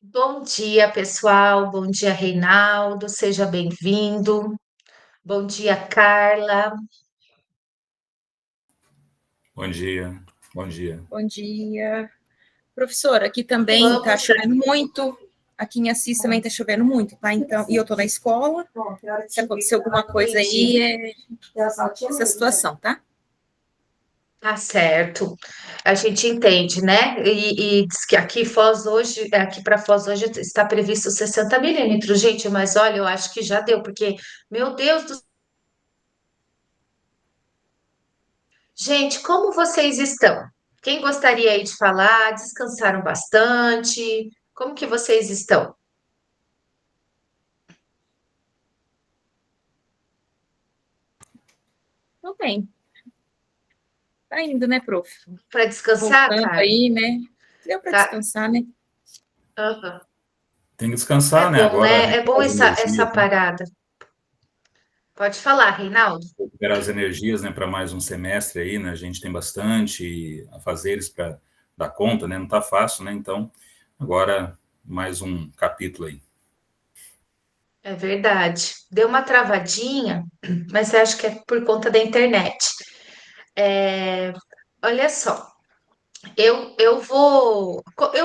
Bom dia, pessoal. Bom dia, Reinaldo. Seja bem-vindo. Bom dia, Carla. Bom dia, bom dia. Bom dia. Professora, aqui também está Vamos. chovendo muito. Aqui em Assis também está chovendo muito, tá? Então, e eu estou na escola. Se acontecer alguma coisa Entendi. aí, é essa situação, tá? Tá certo. A gente entende, né? E diz que aqui Foz hoje, aqui para Foz hoje está previsto 60 milímetros, gente, mas olha, eu acho que já deu, porque, meu Deus do... Gente, como vocês estão? Quem gostaria aí de falar? Descansaram bastante? Como que vocês estão? Tudo bem. Tá indo, né, prof? Para descansar, Voltando Carla? aí, né? Deu para Tá. descansar, né? Aham. Tem que É descansar, né? bom, Agora né? É bom recuperar as essa energias, né? parada. Pode falar, Reinaldo. Recuperar as energias, né, para mais um semestre aí, né? A gente tem bastante afazeres para dar conta, né? Não tá fácil, né? Então, agora mais um capítulo aí. É verdade. Deu uma travadinha, mas eu acho que é por conta da internet. É, olha só, eu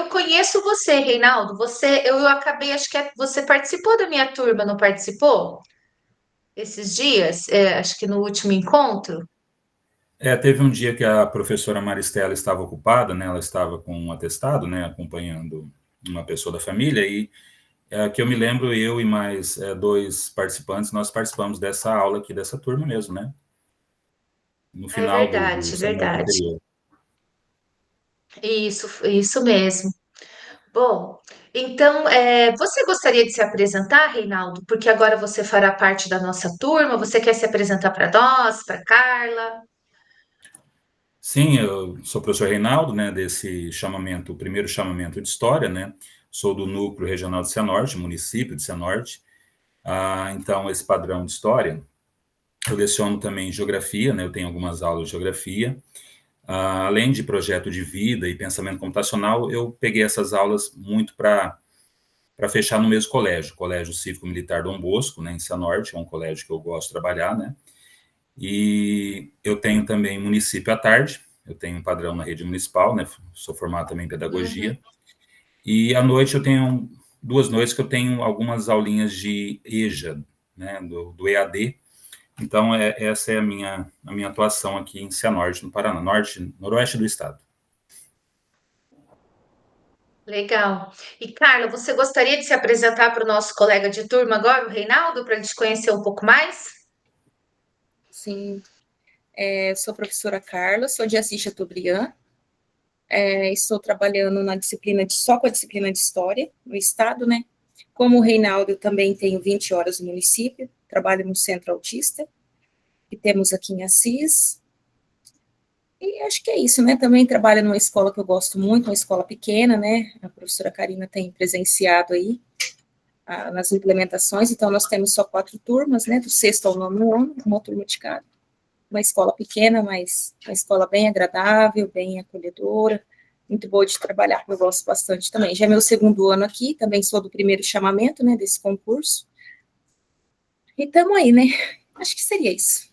conheço você, Reinaldo. Eu acabei, acho que você participou da minha turma, não participou? Esses dias, acho que no último encontro. Teve um dia que a professora Maristela estava ocupada, né? Ela estava com um atestado, né? Acompanhando uma pessoa da família e que eu me lembro, eu e mais dois participantes, nós participamos dessa aula aqui, dessa turma mesmo, né? No É final do verdade, semestre verdade. anterior. Isso mesmo. Bom, então, você gostaria de se apresentar, Reinaldo? Porque agora você fará parte da nossa turma. Você quer se apresentar para nós, para Carla? Sim, eu sou o professor Reinaldo, né, desse chamamento, o primeiro chamamento de História, né, sou do Núcleo Regional de Cianorte, município de Cianorte, então esse padrão de História, eu leciono também Geografia, né, eu tenho algumas aulas de Geografia, além de projeto de vida e pensamento computacional, eu peguei essas aulas muito para fechar no mesmo colégio, Colégio Cívico Militar Dom Bosco, né, em Cianorte, é um colégio que eu gosto de trabalhar, né, e eu tenho também município à tarde, eu tenho um padrão na rede municipal, né? Sou formado também em Uhum. pedagogia. E à noite eu tenho 2 noites que eu tenho algumas aulinhas de EJA, né? Do EAD. Então, essa é a minha atuação aqui em Cianorte, no Paraná, norte, noroeste do estado. Legal. E Carla, você gostaria de se apresentar para o nosso colega de turma agora, o Reinaldo, para a gente conhecer um pouco mais? Sim, sou a professora Carla, sou de Assis Chateaubriand. Estou trabalhando na disciplina só com a disciplina de História no estado, né? Como o Reinaldo, eu também tenho 20 horas no município, trabalho no Centro Autista, que temos aqui em Assis. E acho que é isso, né? Também trabalho numa escola que eu gosto muito, uma escola pequena, né? A professora Karina tem presenciado aí nas implementações, então nós temos só 4 turmas, né? Do sexto ao nono ano, uma turma de cada. Uma escola pequena, mas uma escola bem agradável, bem acolhedora, muito boa de trabalhar, eu gosto bastante também. Já é meu segundo ano aqui, também sou do primeiro chamamento, né, desse concurso. E estamos aí, né? Acho que seria isso.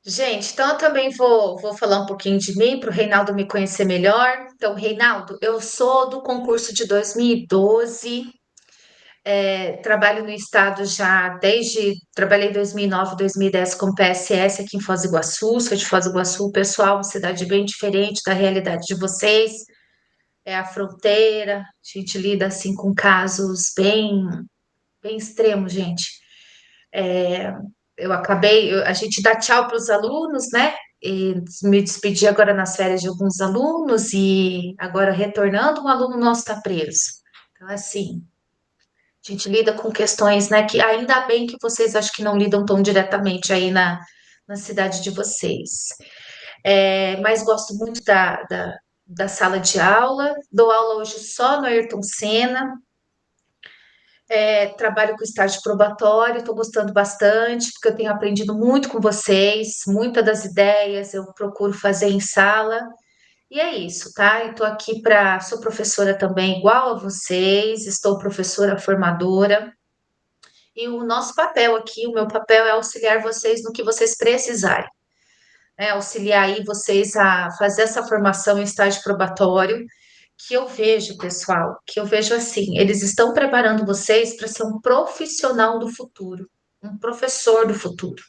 Gente, então eu também vou falar um pouquinho de mim para o Reinaldo me conhecer melhor. Então, Reinaldo, eu sou do concurso de 2012. Trabalho no estado já trabalhei em 2009, 2010 com PSS aqui em Foz do Iguaçu, sou de Foz do Iguaçu, pessoal, uma cidade bem diferente da realidade de vocês, é a fronteira, a gente lida assim com casos bem extremos, gente. É, a gente dá tchau para os alunos, né? E me despedi agora nas férias de alguns alunos e agora retornando, um aluno nosso está preso. Então, assim, a gente lida com questões, né, que ainda bem que vocês acho que não lidam tão diretamente aí na cidade de vocês. Mas gosto muito da sala de aula, dou aula hoje só no Ayrton Senna, trabalho com estágio probatório, estou gostando bastante, porque eu tenho aprendido muito com vocês, muitas das ideias eu procuro fazer em sala, E é isso, tá? Eu tô aqui para, sou professora também, igual a vocês, estou professora formadora, e o nosso papel aqui, o meu papel é auxiliar vocês no que vocês precisarem, né? Auxiliar aí vocês a fazer essa formação em estágio probatório, que eu vejo, pessoal, que eu vejo assim, eles estão preparando vocês para ser um profissional do futuro, um professor do futuro.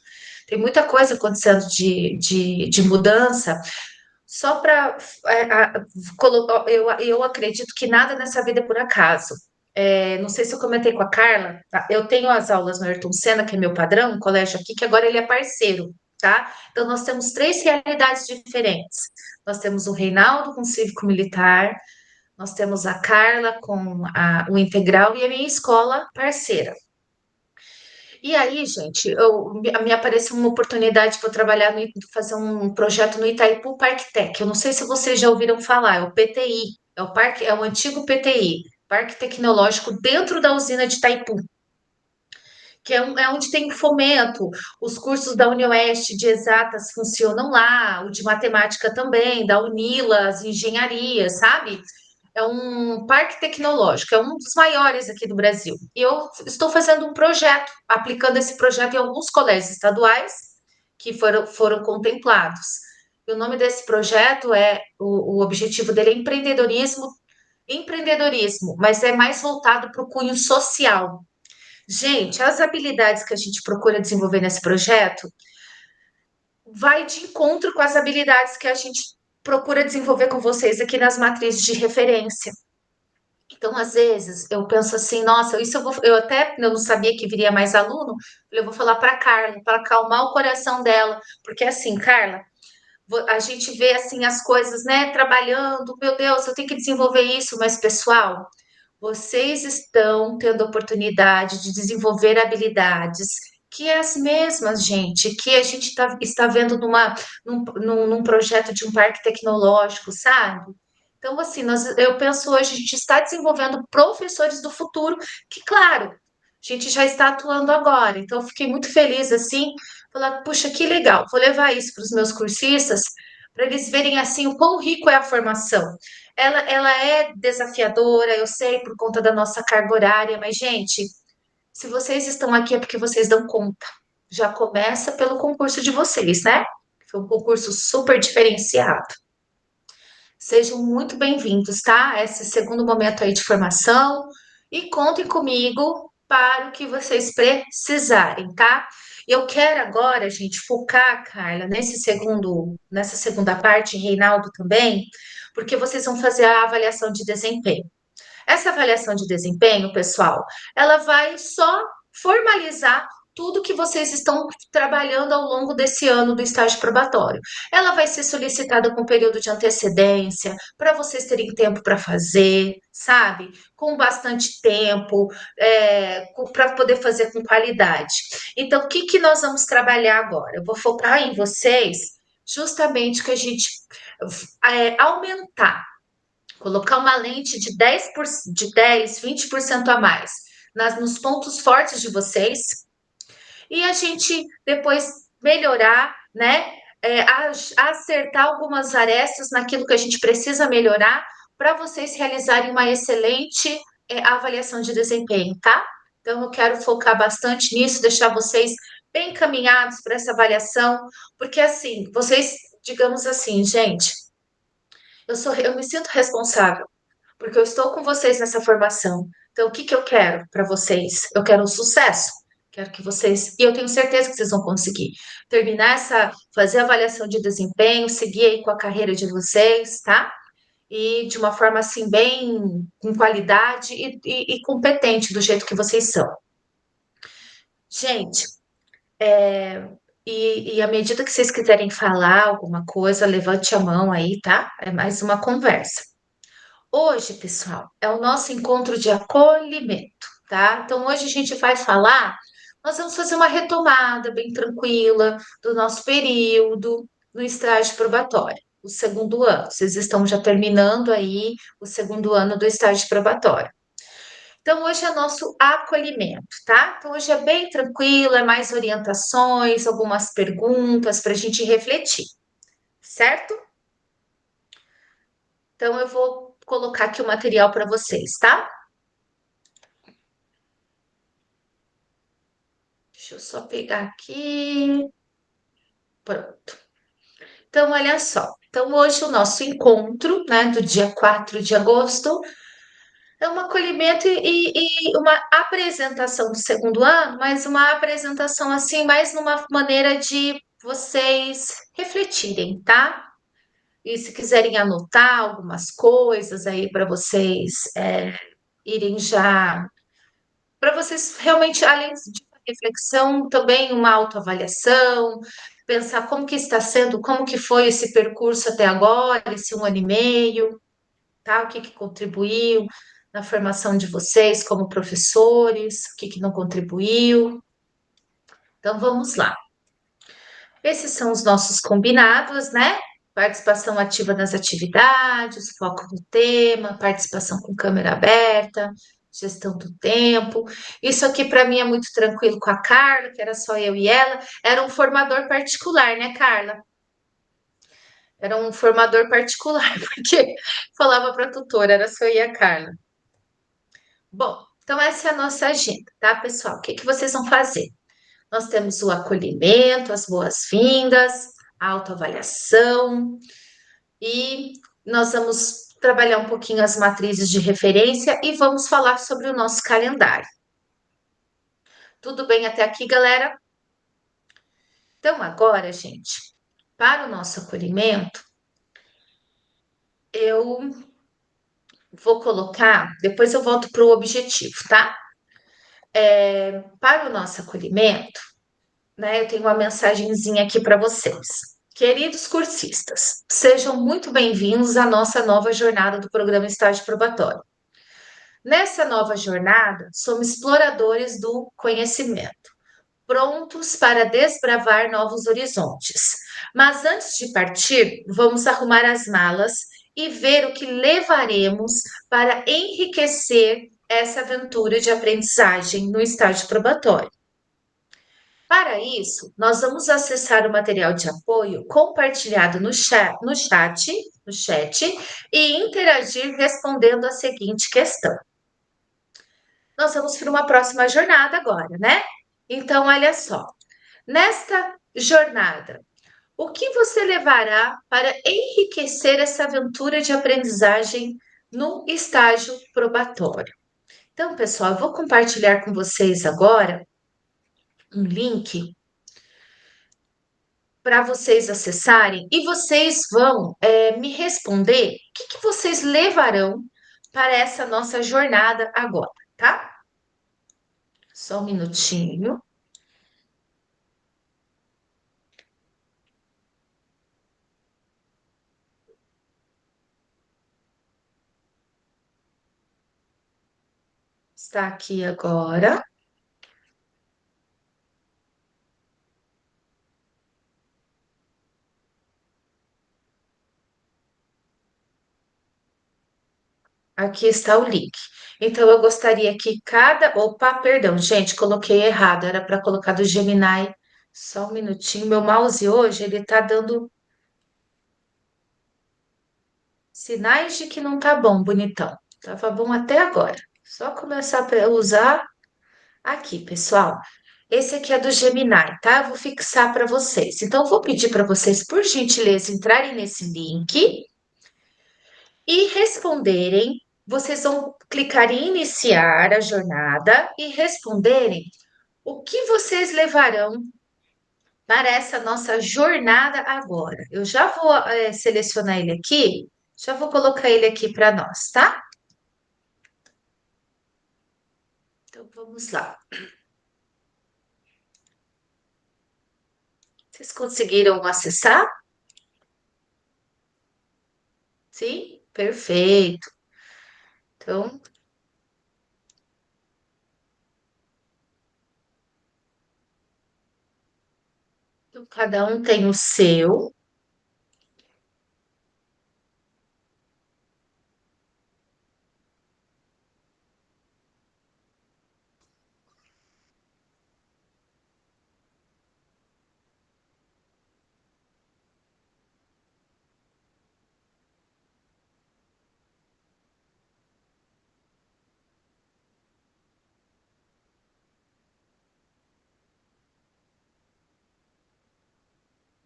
Tem muita coisa acontecendo de mudança, só para colocar, eu acredito que nada nessa vida é por acaso. Não sei se eu comentei com a Carla, tá? Eu tenho as aulas no Ayrton Senna, que é meu padrão, um colégio aqui, que agora ele é parceiro, tá? Então, nós temos três realidades diferentes. Nós temos o Reinaldo com cívico-militar, nós temos a Carla com o integral e a minha escola parceira. E aí, gente, me apareceu uma oportunidade para eu trabalhar, fazer um projeto no Itaipu Parktec. Eu não sei se vocês já ouviram falar, é o PTI, é o antigo PTI, Parque Tecnológico, dentro da usina de Itaipu, que é onde tem fomento, os cursos da UniOeste de exatas funcionam lá, o de matemática também, da Unila, as engenharias, sabe? É um parque tecnológico, é um dos maiores aqui do Brasil. E eu estou fazendo um projeto, aplicando esse projeto em alguns colégios estaduais que foram contemplados. E o nome desse projeto o objetivo dele é empreendedorismo, mas é mais voltado para o cunho social. Gente, as habilidades que a gente procura desenvolver nesse projeto vai de encontro com as habilidades que a gente procura desenvolver com vocês aqui nas matrizes de referência. Então, às vezes, eu penso assim, nossa, eu não sabia que viria mais aluno, eu vou falar para Carla, para acalmar o coração dela, porque assim, Carla, a gente vê assim as coisas, né, trabalhando, meu Deus, eu tenho que desenvolver isso, mas pessoal, vocês estão tendo a oportunidade de desenvolver habilidades que é as mesmas, gente, que a gente está vendo num projeto de um parque tecnológico, sabe? Então, assim, eu penso hoje, a gente está desenvolvendo professores do futuro, que, claro, a gente já está atuando agora. Então, eu fiquei muito feliz, assim, falar, puxa, que legal, vou levar isso para os meus cursistas, para eles verem, assim, o quão rico é a formação. Ela é desafiadora, eu sei, por conta da nossa carga horária, mas, gente, se vocês estão aqui é porque vocês dão conta. Já começa pelo concurso de vocês, né? Foi um concurso super diferenciado. Sejam muito bem-vindos, tá? Esse segundo momento aí de formação e contem comigo para o que vocês precisarem, tá? Eu quero agora, gente, focar, Carla, nessa segunda parte, Reinaldo também, porque vocês vão fazer a avaliação de desempenho. Essa avaliação de desempenho, pessoal, ela vai só formalizar tudo que vocês estão trabalhando ao longo desse ano do estágio probatório. Ela vai ser solicitada com período de antecedência, para vocês terem tempo para fazer, sabe? Com bastante tempo, para poder fazer com qualidade. Então, o que, que nós vamos trabalhar agora? Eu vou focar em vocês, justamente que a gente aumentar, colocar uma lente de 20% a mais nos pontos fortes de vocês e a gente depois melhorar, né? Acertar algumas arestas naquilo que a gente precisa melhorar para vocês realizarem uma excelente avaliação de desempenho, tá? Então, eu quero focar bastante nisso, deixar vocês bem encaminhados para essa avaliação, porque assim, vocês, digamos assim, gente, eu me sinto responsável porque eu estou com vocês nessa formação. Então, o que que eu quero para vocês? Eu quero um sucesso. Quero que vocês, e eu tenho certeza que vocês vão conseguir fazer a avaliação de desempenho, seguir aí com a carreira de vocês, tá? E de uma forma assim, bem com qualidade e competente do jeito que vocês são. Gente, à medida que vocês quiserem falar alguma coisa, levante a mão aí, tá? É mais uma conversa. Hoje, pessoal, é o nosso encontro de acolhimento, tá? Então, hoje a gente vai falar, nós vamos fazer uma retomada bem tranquila do nosso período no estágio probatório, o segundo ano. Vocês estão já terminando aí o segundo ano do estágio probatório. Então, hoje é nosso acolhimento, tá? Então, hoje é bem tranquilo, é mais orientações, algumas perguntas para a gente refletir, certo? Então, eu vou colocar aqui o material para vocês, tá? Deixa eu só pegar aqui. Pronto. Então, olha só. Então, hoje o nosso encontro, né, do dia 4 de agosto, é um acolhimento e uma apresentação do segundo ano, mas uma apresentação assim, mais numa maneira de vocês refletirem, tá? E se quiserem anotar algumas coisas aí para vocês irem já, para vocês realmente, além de uma reflexão, também uma autoavaliação, pensar como que está sendo, como que foi esse percurso até agora, esse 1 ano e meio, tá? O que que contribuiu na formação de vocês como professores, o que que não contribuiu. Então vamos lá. Esses são os nossos combinados, né? Participação ativa nas atividades, foco no tema, participação com câmera aberta, gestão do tempo. Isso aqui para mim é muito tranquilo com a Carla, que era só eu e ela. Era um formador particular, né, Carla? Era um formador particular, porque falava para a tutora, era só eu e a Carla. Bom, então essa é a nossa agenda, tá, pessoal? O que que vocês vão fazer? Nós temos o acolhimento, as boas-vindas, a autoavaliação e nós vamos trabalhar um pouquinho as matrizes de referência e vamos falar sobre o nosso calendário. Tudo bem até aqui, galera? Então, agora, gente, para o nosso acolhimento, eu vou colocar, depois eu volto para o objetivo, tá? Para o nosso acolhimento, né, eu tenho uma mensagenzinha aqui para vocês. Queridos cursistas, sejam muito bem-vindos à nossa nova jornada do programa Estágio Probatório. Nessa nova jornada, somos exploradores do conhecimento, prontos para desbravar novos horizontes. Mas antes de partir, vamos arrumar as malas e ver o que levaremos para enriquecer essa aventura de aprendizagem no estágio probatório. Para isso, nós vamos acessar o material de apoio compartilhado no chat e interagir respondendo a seguinte questão. Nós vamos para uma próxima jornada agora, né? Então, olha só. Nesta jornada, o que você levará para enriquecer essa aventura de aprendizagem no estágio probatório? Então, pessoal, eu vou compartilhar com vocês agora um link para vocês acessarem e vocês vão me responder o que que vocês levarão para essa nossa jornada agora, tá? Só um minutinho. Está aqui agora. Aqui está o link. Então, eu gostaria que cada. Opa, perdão, gente, coloquei errado. Era para colocar do Gemini. Só um minutinho. Meu mouse hoje, ele está dando sinais de que não tá bom, bonitão. Tava bom até agora. Só começar a usar aqui, pessoal. Esse aqui é do Gemini, tá? Eu vou fixar para vocês. Então, eu vou pedir para vocês, por gentileza, entrarem nesse link e responderem. Vocês vão clicar em iniciar a jornada e responderem o que vocês levarão para essa nossa jornada agora. Eu já vou selecionar ele aqui, já vou colocar ele aqui para nós, tá? Então vamos lá. Vocês conseguiram acessar? Sim? Perfeito. Então, cada um tem o seu.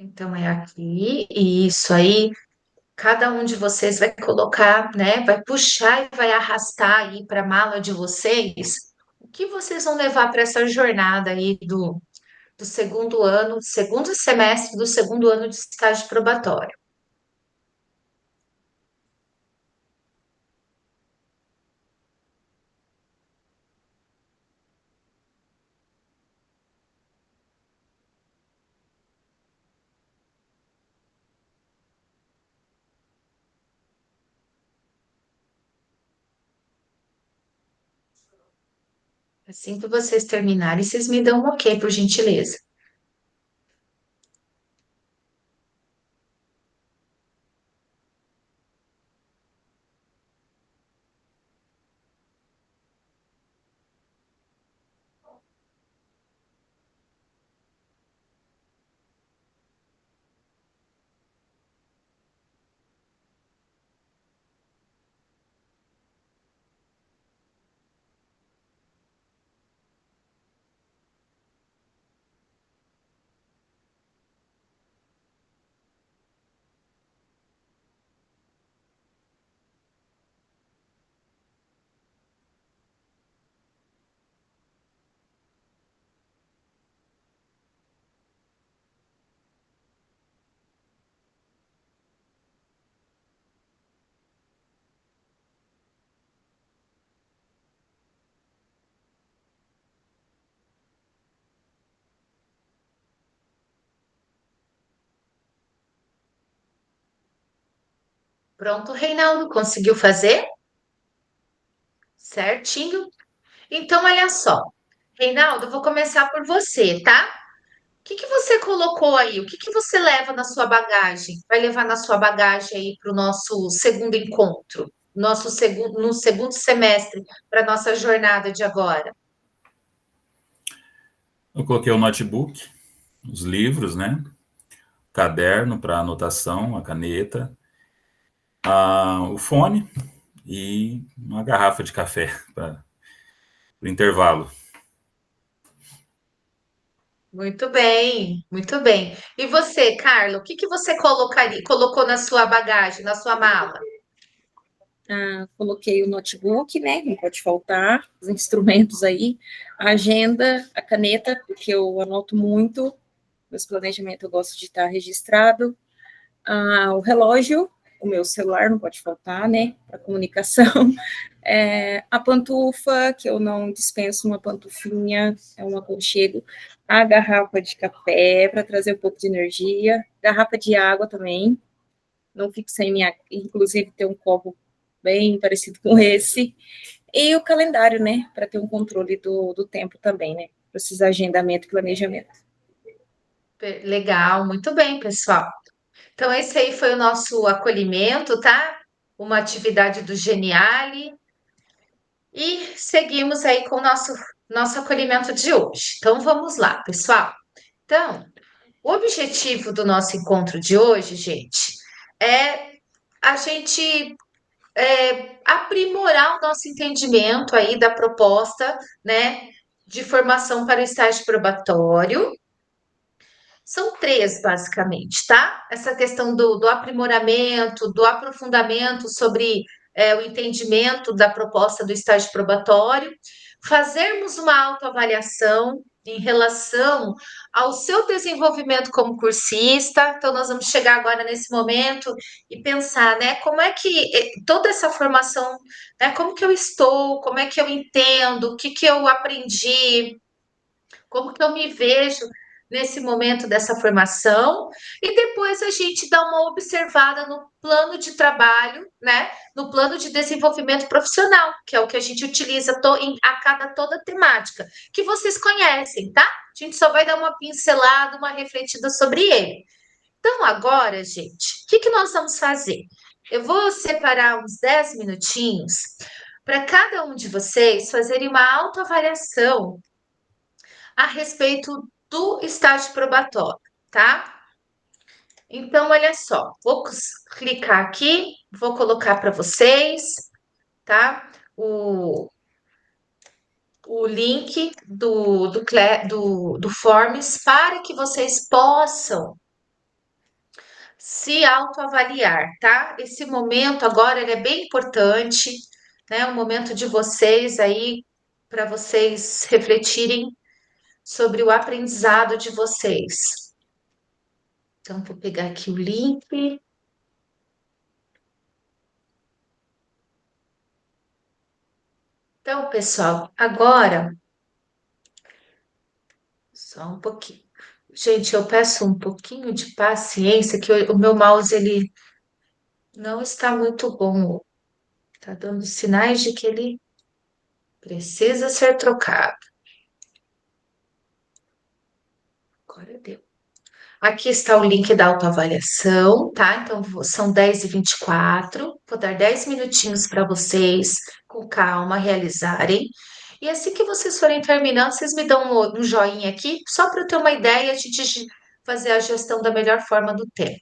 Então é aqui, e isso aí, cada um de vocês vai colocar, né? Vai puxar e vai arrastar aí para a mala de vocês o que vocês vão levar para essa jornada aí do segundo ano, segundo semestre do segundo ano de estágio probatório. Assim que vocês terminarem, vocês me dão um ok, por gentileza. Pronto, Reinaldo, conseguiu fazer? Certinho? Então, olha só. Reinaldo, eu vou começar por você, tá? O que que você colocou aí? O que que você leva na sua bagagem? Vai levar na sua bagagem aí para o nosso segundo encontro, nosso segundo, no segundo semestre, para nossa jornada de agora? Eu coloquei o notebook, os livros, né? Caderno para anotação, a caneta, o fone e uma garrafa de café para o intervalo. Muito bem, muito bem. E você, Carla, o que que você colocaria, colocou na sua bagagem, na sua mala? Coloquei o notebook, né? Não pode faltar, os instrumentos aí, a agenda, a caneta, porque eu anoto muito, meus planejamentos eu gosto de estar registrado, o relógio, o meu celular não pode faltar, né? Para comunicação, a pantufa, que eu não dispenso uma pantufinha, é um aconchego, a garrafa de café para trazer um pouco de energia, garrafa de água também, não fico sem minha, inclusive ter um copo bem parecido com esse, e o calendário, né, para ter um controle do tempo também, né, precisa agendamento e planejamento. Legal, muito bem, pessoal. Então, esse aí foi o nosso acolhimento, tá? Uma atividade do Geniale. E seguimos aí com o nosso acolhimento de hoje. Então, vamos lá, pessoal. Então, o objetivo do nosso encontro de hoje, gente, é a gente aprimorar o nosso entendimento aí da proposta, né, de formação para o estágio probatório. São três, basicamente, tá? Essa questão do aprimoramento, do aprofundamento sobre o entendimento da proposta do estágio probatório, fazermos uma autoavaliação em relação ao seu desenvolvimento como cursista. Então, nós vamos chegar agora nesse momento e pensar, né, como é que toda essa formação, né, como que eu estou, como é que eu entendo, o que que eu aprendi, como que eu me vejo nesse momento dessa formação, e depois a gente dá uma observada no plano de trabalho, né? No plano de desenvolvimento profissional, que é o que a gente utiliza a cada toda temática, que vocês conhecem, tá? A gente só vai dar uma pincelada, uma refletida sobre ele. Então, agora, gente, o que que nós vamos fazer? Eu vou separar uns 10 minutinhos para cada um de vocês fazerem uma autoavaliação a respeito do estágio probatório, tá? Então, olha só, vou clicar aqui, vou colocar para vocês, tá? O link do Forms para que vocês possam se autoavaliar, tá? Esse momento agora ele é bem importante, né? O momento de vocês aí para vocês refletirem sobre o aprendizado de vocês. Então, vou pegar aqui o link. Então, pessoal, agora só um pouquinho. Gente, eu peço um pouquinho de paciência, que o meu mouse ele não está muito bom. Está dando sinais de que ele precisa ser trocado. Agora deu. Aqui está o link da autoavaliação, tá? Então, são 10h24. Vou dar 10 minutinhos para vocês, com calma, realizarem. E assim que vocês forem terminando, vocês me dão um joinha aqui, só para eu ter uma ideia de fazer a gestão da melhor forma do tempo.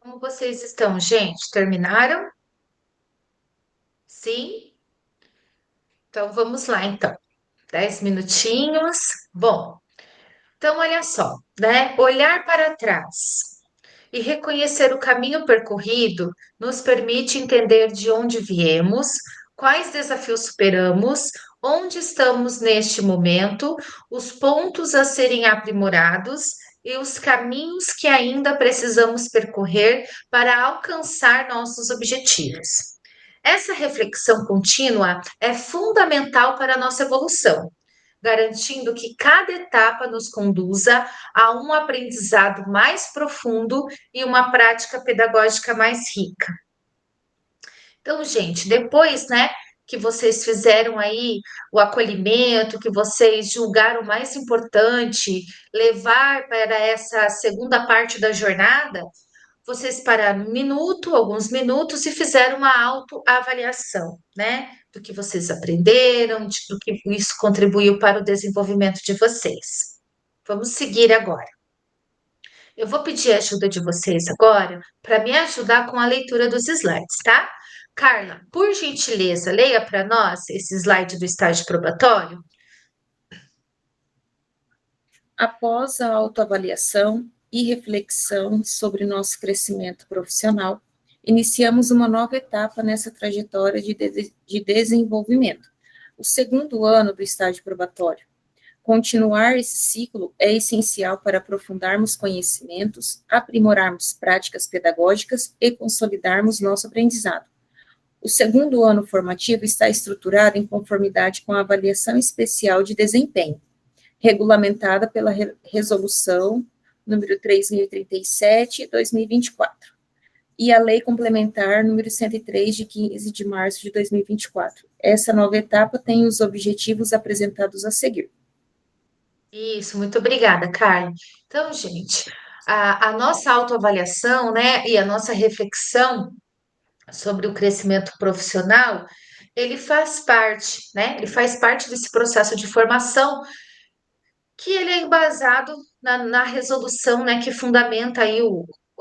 Como vocês estão, gente? Terminaram? Sim? Então vamos lá, então. 10 minutinhos. Bom, então olha só, né? Olhar para trás e reconhecer o caminho percorrido nos permite entender de onde viemos, quais desafios superamos, onde estamos neste momento, os pontos a serem aprimorados e os caminhos que ainda precisamos percorrer para alcançar nossos objetivos. Essa reflexão contínua é fundamental para a nossa evolução, garantindo que cada etapa nos conduza a um aprendizado mais profundo e uma prática pedagógica mais rica. Então, gente, depois, né, que vocês fizeram aí o acolhimento, que vocês julgaram mais importante levar para essa segunda parte da jornada, vocês pararam um minuto, alguns minutos e fizeram uma autoavaliação, né? Do que vocês aprenderam, do que isso contribuiu para o desenvolvimento de vocês. Vamos seguir agora. Eu vou pedir a ajuda de vocês agora para me ajudar com a leitura dos slides, tá? Carla, por gentileza, leia para nós esse slide do estágio probatório. Após a autoavaliação e reflexão sobre nosso crescimento profissional, iniciamos uma nova etapa nessa trajetória de desenvolvimento, o segundo ano do estágio probatório. Continuar esse ciclo é essencial para aprofundarmos conhecimentos, aprimorarmos práticas pedagógicas e consolidarmos nosso aprendizado. O segundo ano formativo está estruturado em conformidade com a avaliação especial de desempenho, regulamentada pela Resolução número 3037, 2024, e a Lei Complementar número 103, de 15 de março de 2024. Essa nova etapa tem os objetivos apresentados a seguir. Isso, muito obrigada, Carla. Então, gente, a nossa autoavaliação, né, e a nossa reflexão sobre o crescimento profissional, ele faz parte, né? Ele faz parte desse processo de formação que ele é embasado na resolução, né, que fundamenta aí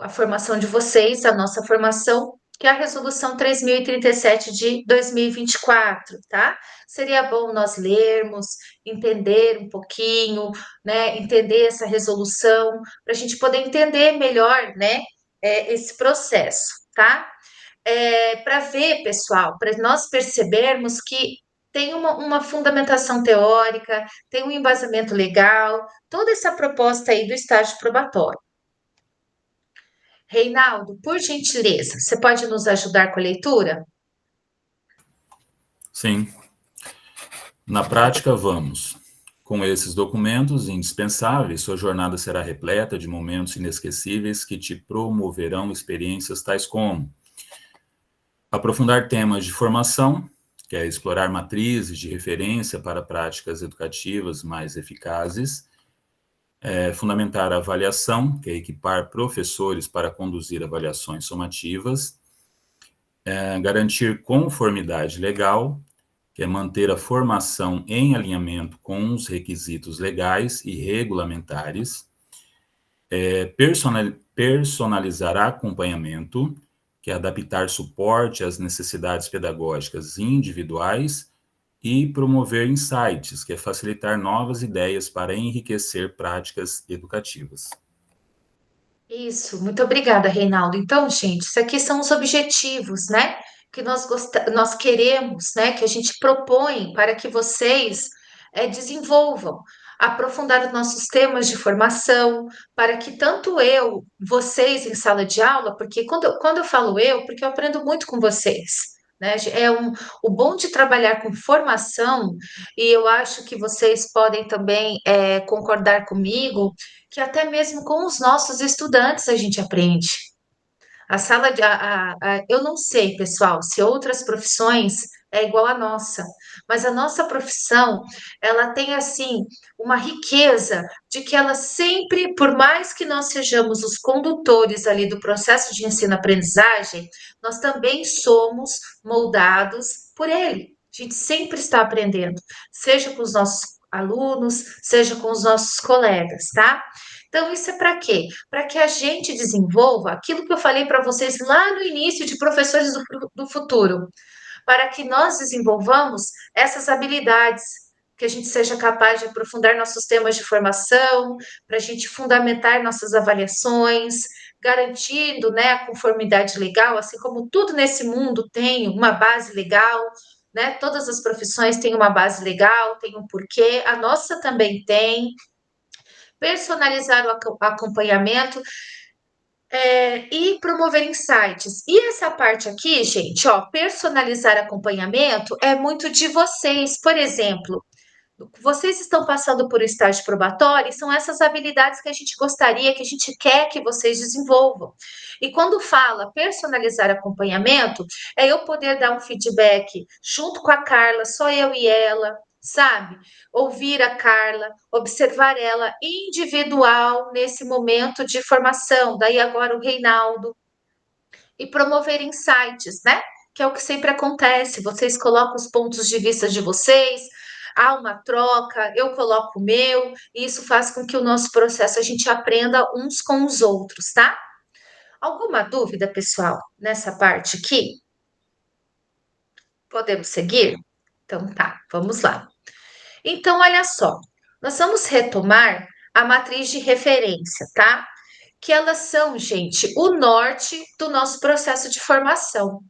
a formação de vocês, a nossa formação, que é a resolução 3037 de 2024, tá? Seria bom nós lermos, entender um pouquinho, né, entender essa resolução, para a gente poder entender melhor, né, esse processo, tá? Para ver, pessoal, para nós percebermos que tem uma fundamentação teórica, tem um embasamento legal, toda essa proposta aí do estágio probatório. Reinaldo, por gentileza, você pode nos ajudar com a leitura? Sim. Na prática, vamos. Com esses documentos indispensáveis, sua jornada será repleta de momentos inesquecíveis que te promoverão experiências tais como aprofundar temas de formação, que é explorar matrizes de referência para práticas educativas mais eficazes, fundamentar a avaliação, que é equipar professores para conduzir avaliações somativas, garantir conformidade legal, que é manter a formação em alinhamento com os requisitos legais e regulamentares, personalizar acompanhamento, que é adaptar suporte às necessidades pedagógicas individuais, e promover insights, que é facilitar novas ideias para enriquecer práticas educativas. Isso, muito obrigada, Reinaldo. Então, gente, isso aqui são os objetivos, né? Que nós queremos, né? Que a gente propõe para que vocês desenvolvam, aprofundar os nossos temas de formação, para que tanto eu, vocês em sala de aula, porque quando eu falo eu, porque eu aprendo muito com vocês. Né? O bom de trabalhar com formação, e eu acho que vocês podem também concordar comigo, que até mesmo com os nossos estudantes a gente aprende. A sala de. Eu não sei, pessoal, se outras profissões é igual à nossa, mas a nossa profissão, ela tem, assim, uma riqueza de que ela sempre, por mais que nós sejamos os condutores ali do processo de ensino-aprendizagem, nós também somos moldados por ele. A gente sempre está aprendendo, seja com os nossos alunos, seja com os nossos colegas, tá? Então, isso é para quê? Para que a gente desenvolva aquilo que eu falei para vocês lá no início de Professores do Futuro, para que nós desenvolvamos essas habilidades, que a gente seja capaz de aprofundar nossos temas de formação, para a gente fundamentar nossas avaliações, garantindo, né, a conformidade legal, assim como tudo nesse mundo tem uma base legal, né? Todas as profissões têm uma base legal, tem um porquê, a nossa também tem. Personalizar o acompanhamento e promover insights. E essa parte aqui, gente, ó, personalizar acompanhamento é muito de vocês. Por exemplo, vocês estão passando por estágio probatório e são essas habilidades que a gente gostaria, que a gente quer que vocês desenvolvam. E quando fala personalizar acompanhamento, é eu poder dar um feedback junto com a Carla, só eu e ela, sabe? Ouvir a Carla, observar ela individual nesse momento de formação. Daí agora o Reinaldo e promover insights, né? Que é o que sempre acontece. Vocês colocam os pontos de vista de vocês, há uma troca, eu coloco o meu, e isso faz com que o nosso processo a gente aprenda uns com os outros, tá? Alguma dúvida, pessoal, nessa parte aqui? Podemos seguir? Então tá, vamos lá. Então, olha só, nós vamos retomar a matriz de referência, tá? Que elas são, gente, o norte do nosso processo de formação.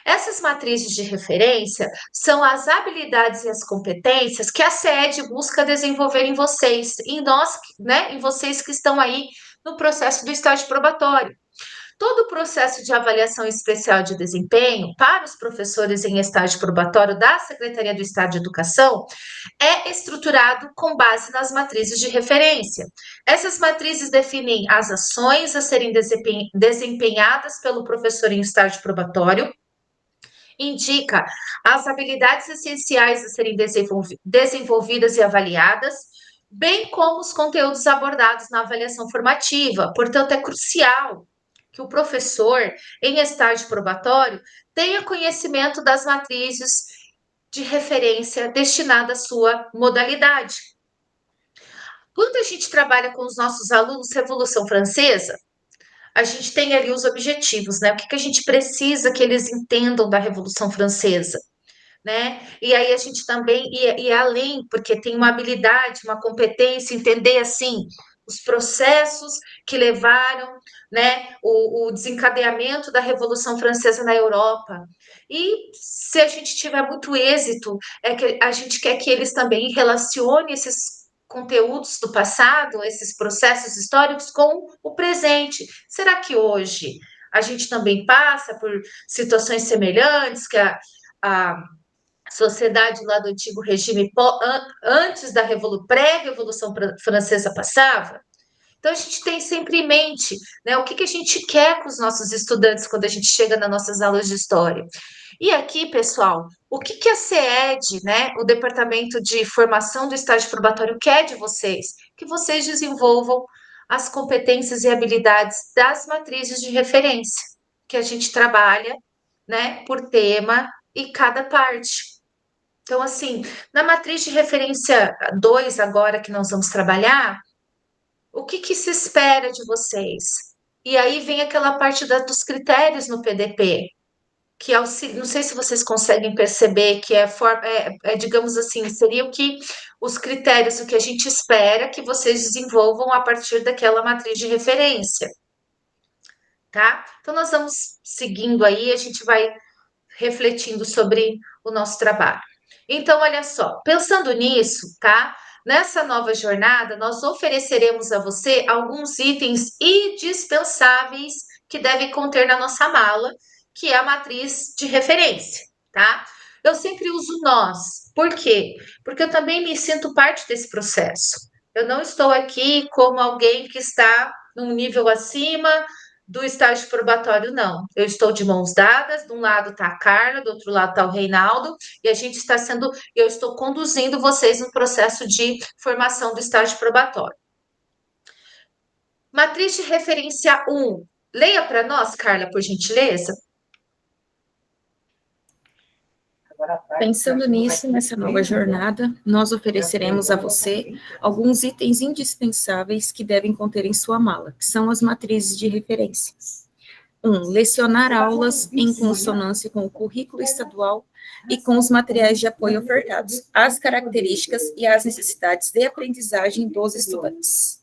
Essas matrizes de referência são as habilidades e as competências que a SED busca desenvolver em vocês, em nós, né, em vocês que estão aí no processo do estágio probatório. Todo o processo de avaliação especial de desempenho para os professores em estágio probatório da Secretaria do Estado de Educação é estruturado com base nas matrizes de referência. Essas matrizes definem as ações a serem desempenhadas pelo professor em estágio probatório, indica as habilidades essenciais a serem desenvolvidas e avaliadas, bem como os conteúdos abordados na avaliação formativa. Portanto, é crucial que o professor, em estágio probatório, tenha conhecimento das matrizes de referência destinada à sua modalidade. Quando a gente trabalha com os nossos alunos Revolução Francesa, a gente tem ali os objetivos, né? O que a gente precisa que eles entendam da Revolução Francesa, né? E aí a gente também, e além, porque tem uma habilidade, uma competência, entender assim os processos que levaram, né, o desencadeamento da Revolução Francesa na Europa. E se a gente tiver muito êxito, é que a gente quer que eles também relacionem esses conteúdos do passado, esses processos históricos com o presente. Será que hoje a gente também passa por situações semelhantes que a sociedade lá do antigo regime antes da pré-revolução francesa passava? Então a gente tem sempre em mente, né, o que a gente quer com os nossos estudantes quando a gente chega nas nossas aulas de história. E aqui, pessoal, o que a CED, né, o Departamento de Formação do Estágio Probatório, quer de vocês? Que vocês desenvolvam as competências e habilidades das matrizes de referência, que a gente trabalha, né, por tema e cada parte. Então, assim, na matriz de referência 2, agora que nós vamos trabalhar, o que se espera de vocês? E aí vem aquela parte dos critérios no PDP, que não sei se vocês conseguem perceber que digamos assim, seria o que os critérios, o que a gente espera que vocês desenvolvam a partir daquela matriz de referência, tá? Então, nós vamos seguindo aí, a gente vai refletindo sobre o nosso trabalho. Então, olha só, pensando nisso, tá? Nessa nova jornada, nós ofereceremos a você alguns itens indispensáveis que devem conter na nossa mala, que é a matriz de referência, tá? Eu sempre uso nós. Por quê? Porque eu também me sinto parte desse processo. Eu não estou aqui como alguém que está num nível acima do estágio probatório, não. Eu estou de mãos dadas, de um lado está a Carla, do outro lado está o Reinaldo, e a gente está eu estou conduzindo vocês no processo de formação do estágio probatório. Matriz de referência 1. Leia para nós, Carla, por gentileza. Pensando nisso, nessa nova jornada, nós ofereceremos a você alguns itens indispensáveis que devem conter em sua mala, que são as matrizes de referência. 1. Lecionar aulas em consonância com o currículo estadual e com os materiais de apoio ofertados, as características e as necessidades de aprendizagem dos estudantes.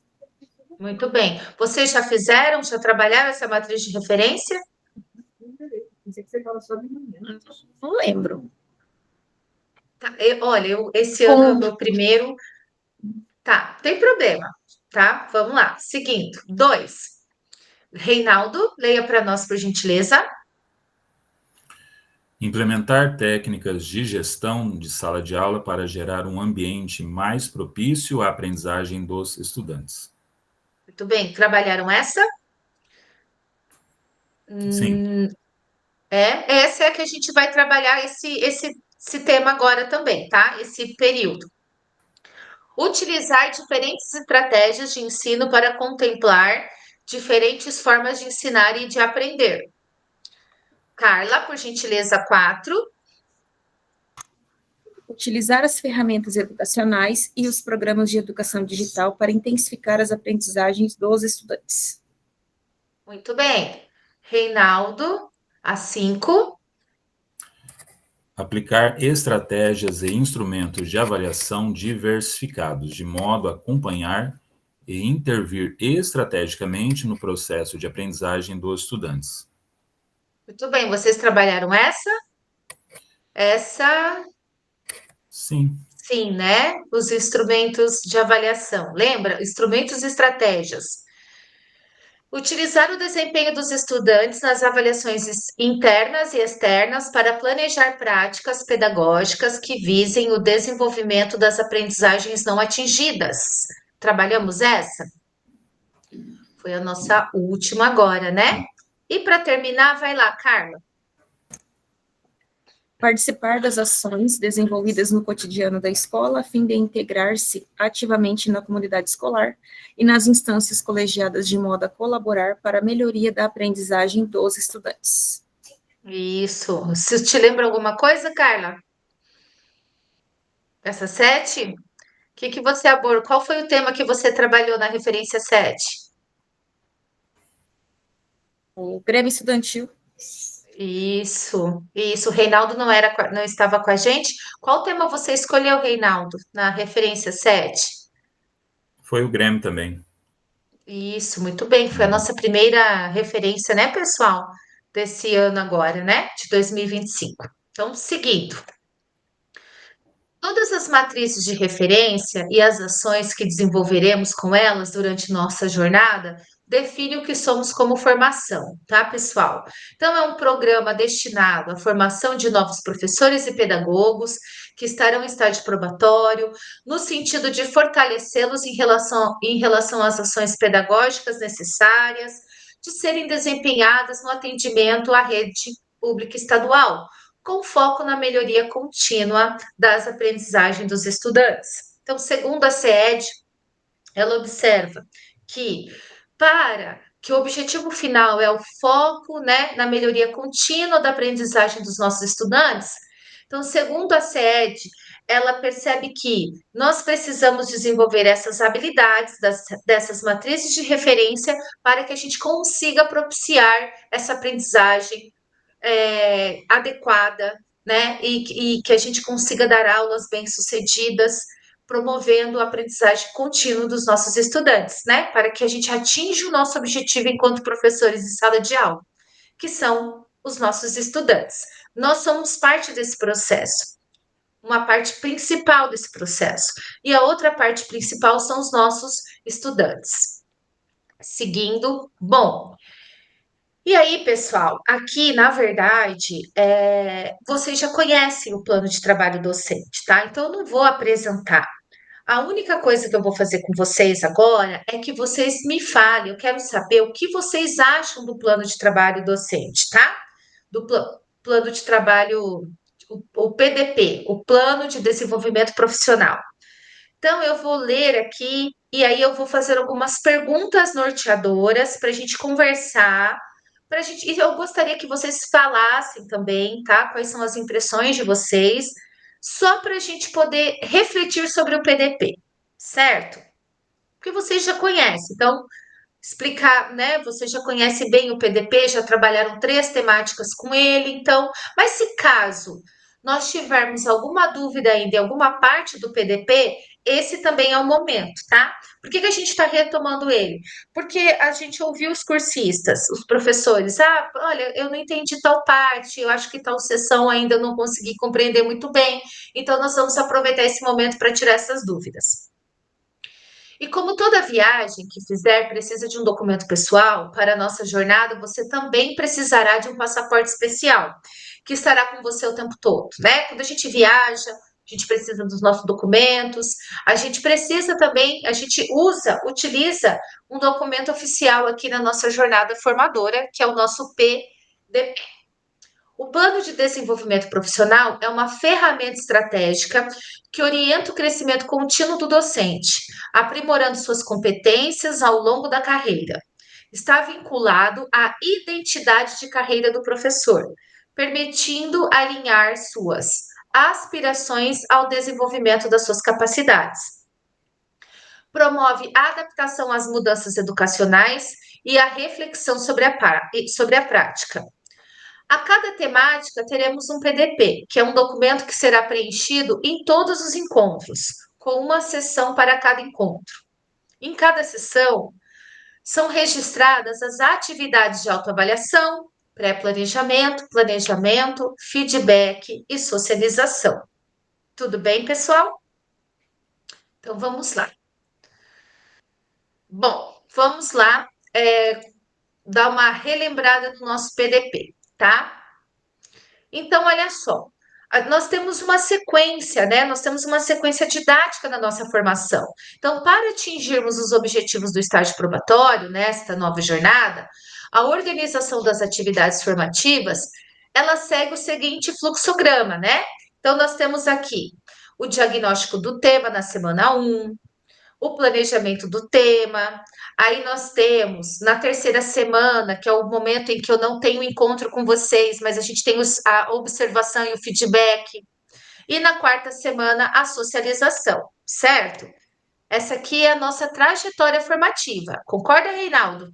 Muito bem. Vocês já fizeram, já trabalharam essa matriz de referência? Não lembro. Tá, esse ano é o meu primeiro. Tá, tem problema, tá? Vamos lá. Seguindo. 2. Reinaldo, leia para nós, por gentileza. Implementar técnicas de gestão de sala de aula para gerar um ambiente mais propício à aprendizagem dos estudantes. Muito bem. Trabalharam essa? Sim. Essa é a que a gente vai trabalhar esse tema agora também, tá? Esse período. Utilizar diferentes estratégias de ensino para contemplar diferentes formas de ensinar e de aprender. Carla, por gentileza, 4. Utilizar as ferramentas educacionais e os programas de educação digital para intensificar as aprendizagens dos estudantes. Muito bem. Reinaldo, a 5. Aplicar estratégias e instrumentos de avaliação diversificados, de modo a acompanhar e intervir estrategicamente no processo de aprendizagem dos estudantes. Muito bem. Vocês trabalharam essa? Essa, Sim. sim, né? Os instrumentos de avaliação. Lembra? Instrumentos e estratégias. Utilizar o desempenho dos estudantes nas avaliações internas e externas para planejar práticas pedagógicas que visem o desenvolvimento das aprendizagens não atingidas. Trabalhamos essa? Foi a nossa última agora, né? E para terminar, vai lá, Carla. Participar das ações desenvolvidas no cotidiano da escola a fim de integrar-se ativamente na comunidade escolar e nas instâncias colegiadas de modo a colaborar para a melhoria da aprendizagem dos estudantes. Isso. Se te lembra alguma coisa, Carla? Essa 7? O que você abordou? Qual foi o tema que você trabalhou na referência 7? O Grêmio Estudantil. Isso. O Reinaldo não estava com a gente. Qual tema você escolheu, Reinaldo, na referência 7? Foi o Grêmio também. Isso, muito bem. Foi a nossa primeira referência, né, pessoal? Desse ano agora, né? De 2025. Então, seguindo. Todas as matrizes de referência e as ações que desenvolveremos com elas durante nossa jornada definem o que somos como formação, tá, pessoal? Então, é um programa destinado à formação de novos professores e pedagogos que estarão em estágio probatório, no sentido de fortalecê-los em relação às ações pedagógicas necessárias, de serem desempenhadas no atendimento à rede pública estadual com foco na melhoria contínua das aprendizagens dos estudantes. Então, segundo a CED, ela observa que para que o objetivo final é o foco, né, na melhoria contínua da aprendizagem dos nossos estudantes, então, segundo a CED, ela percebe que nós precisamos desenvolver essas habilidades dessas matrizes de referência para que a gente consiga propiciar essa aprendizagem adequada, né? E que a gente consiga dar aulas bem-sucedidas, promovendo a aprendizagem contínua dos nossos estudantes, né? Para que a gente atinja o nosso objetivo enquanto professores de sala de aula, que são os nossos estudantes. Nós somos parte desse processo, uma parte principal desse processo, e a outra parte principal são os nossos estudantes. Seguindo, bom, e aí, pessoal, aqui, na verdade, vocês já conhecem o plano de trabalho docente, tá? Então, eu não vou apresentar. A única coisa que eu vou fazer com vocês agora é que vocês me falem, eu quero saber o que vocês acham do plano de trabalho docente, tá? Do plano de trabalho, o PDP, o Plano de Desenvolvimento Profissional. Então, eu vou ler aqui e aí eu vou fazer algumas perguntas norteadoras para a gente conversar pra gente, e eu gostaria que vocês falassem também, tá? Quais são as impressões de vocês, só para a gente poder refletir sobre o PDP, certo? Porque vocês já conhecem, então explicar, né? Vocês já conhecem bem o PDP, já trabalharam três temáticas com ele, então, mas se caso nós tivermos alguma dúvida ainda em alguma parte do PDP, esse também é o momento, tá? Por que que a gente está retomando ele? Porque a gente ouviu os cursistas, os professores, olha, eu não entendi tal parte, eu acho que tal sessão ainda eu não consegui compreender muito bem, então nós vamos aproveitar esse momento para tirar essas dúvidas. E como toda viagem que fizer precisa de um documento pessoal, para a nossa jornada você também precisará de um passaporte especial, que estará com você o tempo todo, né? Quando a gente viaja, a gente precisa dos nossos documentos, a gente precisa também, a gente utiliza um documento oficial aqui na nossa jornada formadora, que é o nosso PDP. O plano de desenvolvimento profissional é uma ferramenta estratégica que orienta o crescimento contínuo do docente, aprimorando suas competências ao longo da carreira. Está vinculado à identidade de carreira do professor, permitindo alinhar suas aspirações ao desenvolvimento das suas capacidades. Promove a adaptação às mudanças educacionais e a reflexão sobre a prática. A cada temática teremos um PDP, que é um documento que será preenchido em todos os encontros, com uma sessão para cada encontro. Em cada sessão, são registradas as atividades de autoavaliação, pré-planejamento, planejamento, feedback e socialização. Tudo bem, pessoal? Então vamos lá. Bom, vamos lá dar uma relembrada no nosso PDP, tá? Então, olha só, nós temos uma sequência, né? Nós temos uma sequência didática na nossa formação. Então, para atingirmos os objetivos do estágio probatório, nesta nova jornada, a organização das atividades formativas, ela segue o seguinte fluxograma, né? Então, nós temos aqui o diagnóstico do tema na semana 1, o planejamento do tema. Aí nós temos na terceira semana, que é o momento em que eu não tenho encontro com vocês, mas a gente tem a observação e o feedback. E na quarta semana, a socialização, certo? Essa aqui é a nossa trajetória formativa. Concorda, Reinaldo?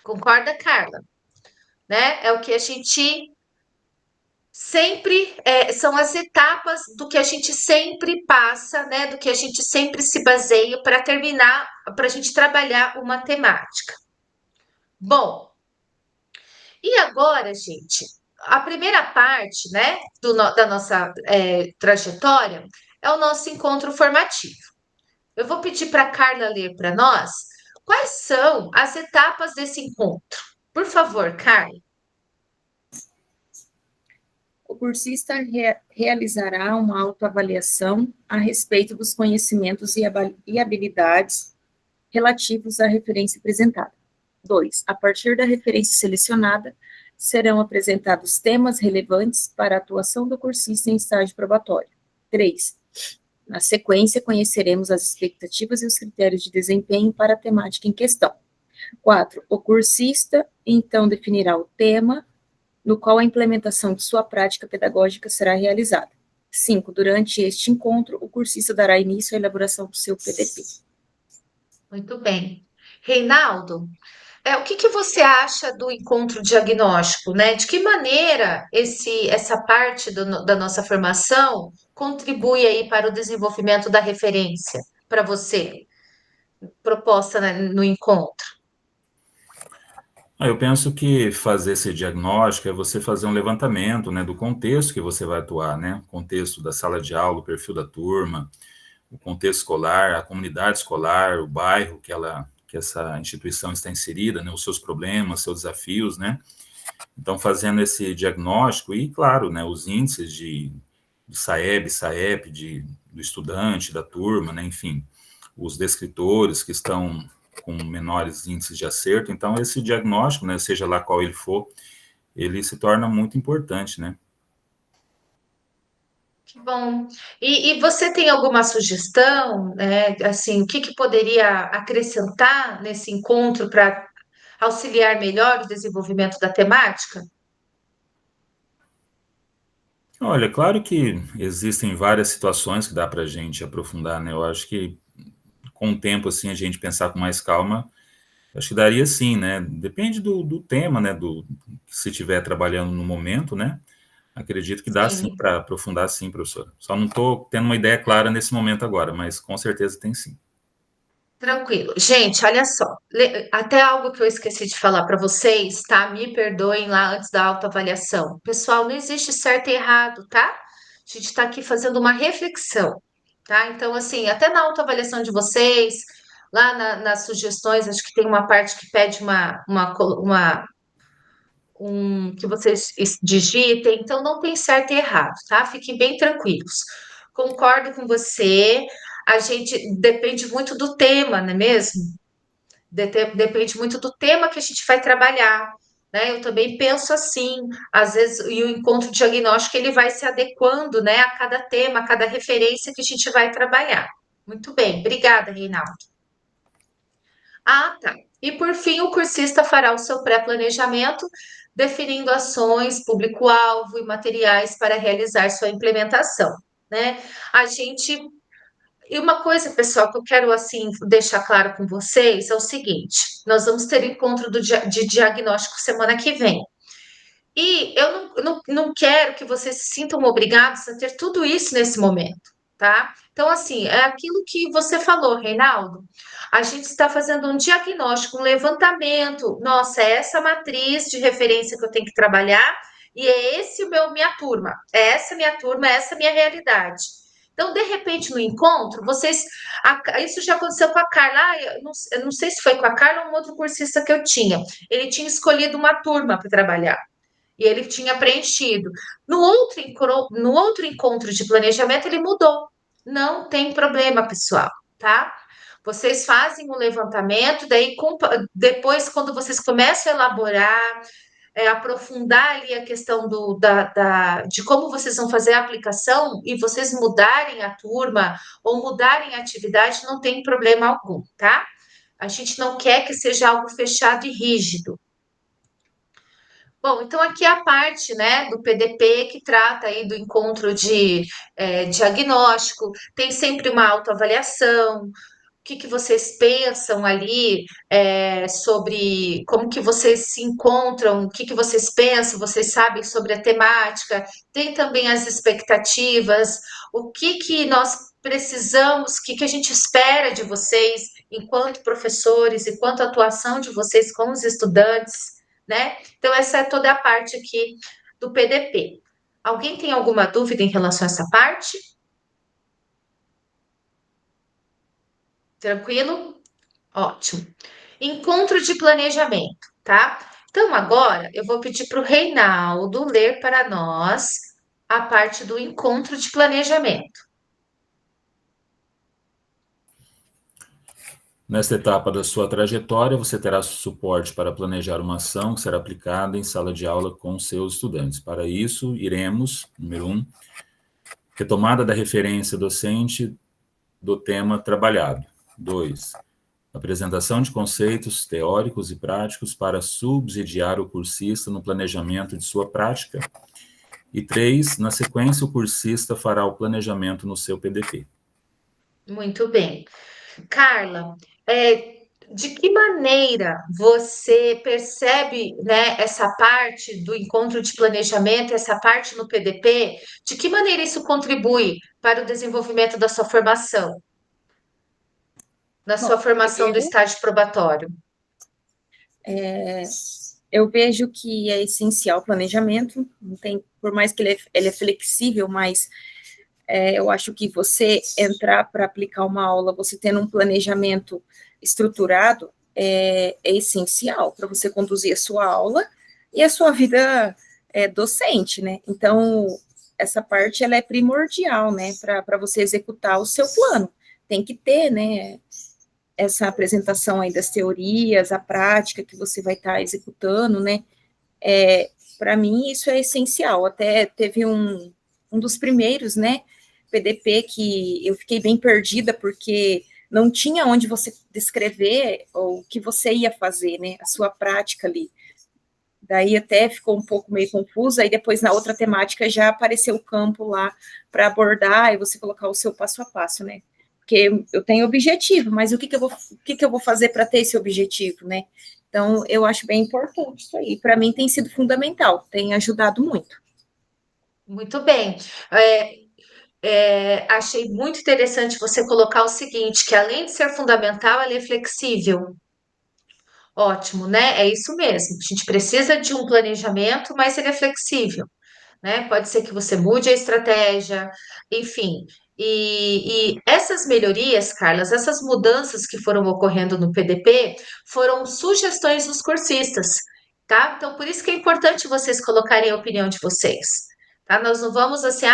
Concorda, Carla? Né? É o que a gente sempre são as etapas do que a gente sempre passa, né? Do que a gente sempre se baseia para terminar, para a gente trabalhar uma temática. Bom, e agora, gente, a primeira parte, né, da nossa trajetória é o nosso encontro formativo. Eu vou pedir para a Carla ler para nós quais são as etapas desse encontro. Por favor, Carla. O cursista realizará uma autoavaliação a respeito dos conhecimentos e habilidades relativos à referência apresentada. 2. A partir da referência selecionada, serão apresentados temas relevantes para a atuação do cursista em estágio probatório. 3. Na sequência, conheceremos as expectativas e os critérios de desempenho para a temática em questão. 4. O cursista, então, definirá o tema no qual a implementação de sua prática pedagógica será realizada. 5. Durante este encontro, o cursista dará início à elaboração do seu PDP. Muito bem. Reinaldo, o que você acha do encontro diagnóstico, né? De que maneira essa parte da nossa formação contribui aí para o desenvolvimento da referência para você, proposta, né, no encontro? Eu penso que fazer esse diagnóstico é você fazer um levantamento, né, do contexto que você vai atuar, né? O contexto da sala de aula, o perfil da turma, o contexto escolar, a comunidade escolar, o bairro que essa instituição está inserida, né, os seus problemas, seus desafios, né? Então, fazendo esse diagnóstico e, claro, né, os índices de SAEB, SAEP, do estudante, da turma, né, enfim, os descritores que estão com menores índices de acerto. Então, esse diagnóstico, né, seja lá qual ele for, ele se torna muito importante, né? Que bom. E você tem alguma sugestão, né? Assim, o que poderia acrescentar nesse encontro para auxiliar melhor o desenvolvimento da temática? Olha, claro que existem várias situações que dá para a gente aprofundar, né? Eu acho que com o tempo, assim, a gente pensar com mais calma, acho que daria sim, né? Depende do tema, né? Se estiver trabalhando no momento, né? Acredito que dá sim Sim. para aprofundar sim, professora. Só não estou tendo uma ideia clara nesse momento agora, mas com certeza tem sim. Tranquilo. Gente, olha só. Até algo que eu esqueci de falar para vocês, tá? Me perdoem lá antes da autoavaliação. Pessoal, não existe certo e errado, tá? A gente está aqui fazendo uma reflexão, tá? Então, assim, até na autoavaliação de vocês, lá nas sugestões, acho que tem uma parte que pede que vocês digitem, então não tem certo e errado, tá? Fiquem bem tranquilos. Concordo com você, a gente depende muito do tema, não é mesmo? Depende muito do tema que a gente vai trabalhar, né? Eu também penso assim, às vezes, e o encontro diagnóstico ele vai se adequando, né, a cada tema, a cada referência que a gente vai trabalhar. Muito bem, obrigada, Reinaldo. Ah, tá. E por fim, o cursista fará o seu pré-planejamento, definindo ações, público-alvo e materiais para realizar sua implementação, né? A gente e uma coisa, pessoal, que eu quero assim deixar claro com vocês é o seguinte: nós vamos ter encontro de diagnóstico semana que vem. E eu não quero que vocês se sintam obrigados a ter tudo isso nesse momento, tá? Então, assim, é aquilo que você falou, Reinaldo. A gente está fazendo um diagnóstico, um levantamento. Nossa, é essa matriz de referência que eu tenho que trabalhar, e é esse minha turma, é essa minha turma, é essa minha realidade. Então, de repente, no encontro, isso já aconteceu com a Carla. Eu não sei se foi com a Carla ou um outro cursista que eu tinha. Ele tinha escolhido uma turma para trabalhar e ele tinha preenchido. No outro encontro de planejamento, ele mudou. Não tem problema, pessoal, tá? Vocês fazem o levantamento, daí depois, quando vocês começam a elaborar, aprofundar ali a questão de como vocês vão fazer a aplicação e vocês mudarem a turma ou mudarem a atividade, não tem problema algum, tá? A gente não quer que seja algo fechado e rígido. Bom, então aqui é a parte, né, do PDP que trata aí do encontro de diagnóstico, tem sempre uma autoavaliação, o que que vocês pensam ali sobre como que vocês se encontram, o que que vocês pensam, vocês sabem sobre a temática, tem também as expectativas, o que que nós precisamos, o que que a gente espera de vocês enquanto professores, enquanto atuação de vocês com os estudantes, né? Então, essa é toda a parte aqui do PDP. Alguém tem alguma dúvida em relação a essa parte? Tranquilo? Ótimo. Encontro de planejamento, tá? Então, agora eu vou pedir para o Reinaldo ler para nós a parte do encontro de planejamento. Nesta etapa da sua trajetória, você terá suporte para planejar uma ação que será aplicada em sala de aula com seus estudantes. Para isso, iremos, número 1, retomada da referência docente do tema trabalhado. 2, apresentação de conceitos teóricos e práticos para subsidiar o cursista no planejamento de sua prática. E 3, na sequência, o cursista fará o planejamento no seu PDP. Muito bem. Carla, de que maneira você percebe, né, essa parte do encontro de planejamento, essa parte no PDP, de que maneira isso contribui para o desenvolvimento da sua formação, na sua Bom, formação do primeiro, estágio probatório? eu vejo que é essencial o planejamento, não tem, por mais que ele é flexível, mas eu acho que você entrar para aplicar uma aula, você tendo um planejamento estruturado, é essencial para você conduzir a sua aula e a sua vida docente, né? Então, essa parte, ela é primordial, né, para você executar o seu plano. Tem que ter, né, essa apresentação aí das teorias, a prática que você vai estar executando, né? Para mim, isso é essencial. Até teve um dos primeiros, né, PDP que eu fiquei bem perdida, porque não tinha onde você descrever o que você ia fazer, né? A sua prática ali. Daí até ficou um pouco meio confuso, aí depois na outra temática já apareceu o campo lá para abordar e você colocar o seu passo a passo, né? Porque eu tenho objetivo, mas o que que eu vou fazer para ter esse objetivo, né? Então, eu acho bem importante isso aí. Para mim tem sido fundamental, tem ajudado muito. Muito bem. Achei muito interessante você colocar o seguinte, que além de ser fundamental, ela é flexível. Ótimo, né? É isso mesmo. A gente precisa de um planejamento, mas ele é flexível, né? Pode ser que você mude a estratégia, enfim. E essas melhorias, Carlas, essas mudanças que foram ocorrendo no PDP foram sugestões dos cursistas, tá? Então, por isso que é importante vocês colocarem a opinião de vocês, tá? Nós não vamos assim,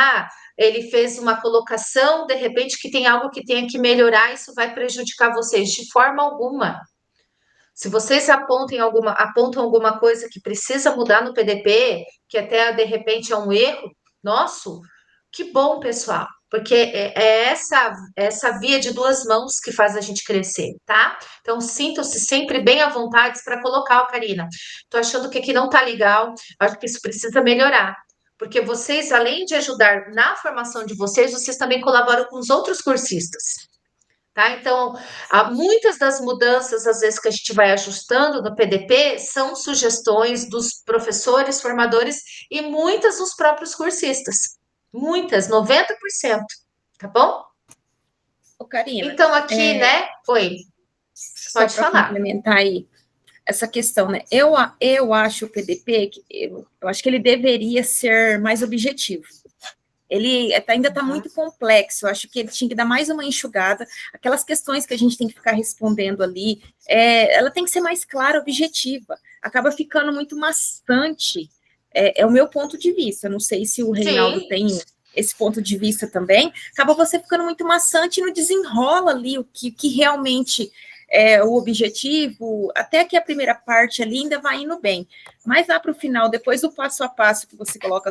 ele fez uma colocação, de repente que tem algo que tenha que melhorar, isso vai prejudicar vocês de forma alguma. Se vocês apontam alguma coisa que precisa mudar no PDP, que até de repente é um erro, nosso, que bom, pessoal, porque é essa via de duas mãos que faz a gente crescer, tá? Então sintam-se sempre bem à vontade para colocar, ó, Karina. Tô achando que aqui não tá legal, acho que isso precisa melhorar. Porque vocês, além de ajudar na formação de vocês também colaboram com os outros cursistas. Tá? Então, muitas das mudanças, às vezes, que a gente vai ajustando no PDP são sugestões dos professores, formadores e muitas dos próprios cursistas. Muitas, 90%, tá bom? Ô, Karina, Então, aqui, né? Oi, só pode para falar. complementar aí, essa questão, né? Eu acho o PDP, eu acho que ele deveria ser mais objetivo. Ele ainda está muito complexo, eu acho que ele tinha que dar mais uma enxugada, aquelas questões que a gente tem que ficar respondendo ali, ela tem que ser mais clara, objetiva, acaba ficando muito maçante, é o meu ponto de vista, não sei se o Reinaldo Sim. tem esse ponto de vista também, acaba você ficando muito maçante e não desenrola ali o que realmente é o objetivo, até que a primeira parte ali ainda vai indo bem, mas lá para o final, depois do passo a passo que você coloca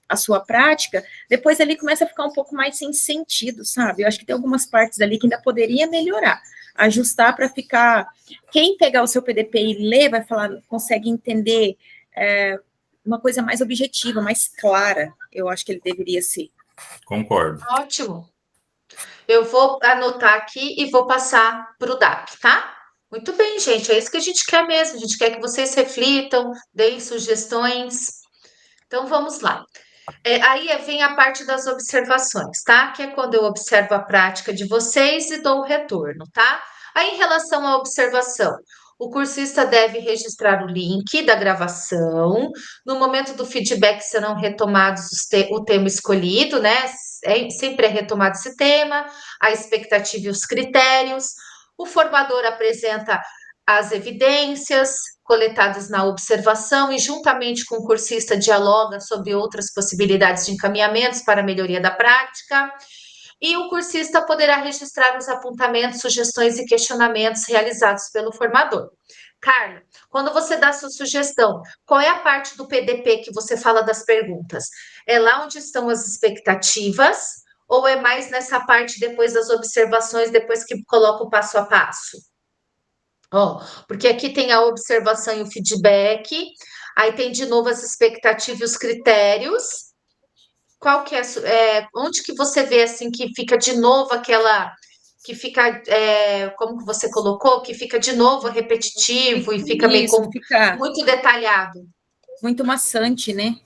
a sua prática, depois ali começa a ficar um pouco mais sem sentido, sabe? Eu acho que tem algumas partes ali que ainda poderia melhorar, ajustar para ficar. Quem pegar o seu PDP e ler vai falar, consegue entender uma coisa mais objetiva, mais clara. Eu acho que ele deveria ser. Concordo. Ótimo. Eu vou anotar aqui e vou passar para o DAP, tá? Muito bem, gente. É isso que a gente quer mesmo. A gente quer que vocês reflitam, deem sugestões. Então, vamos lá. Aí vem a parte das observações, tá? Que é quando eu observo a prática de vocês e dou o retorno, tá? Aí, em relação à observação, o cursista deve registrar o link da gravação. No momento do feedback serão retomados o tema escolhido, né? Sempre é retomado esse tema, a expectativa e os critérios. O formador apresenta as evidências coletadas na observação e, juntamente com o cursista, dialoga sobre outras possibilidades de encaminhamentos para a melhoria da prática. E o cursista poderá registrar os apontamentos, sugestões e questionamentos realizados pelo formador. Carla, quando você dá sua sugestão, qual é a parte do PDP que você fala das perguntas? É lá onde estão as expectativas ou é mais nessa parte depois das observações, depois que coloca o passo a passo? Porque aqui tem a observação e o feedback, aí tem de novo as expectativas e os critérios. Qual que onde que você vê assim que fica de novo aquela que fica, como que você colocou, que fica de novo repetitivo e fica meio Isso, fica muito detalhado? muito maçante, né?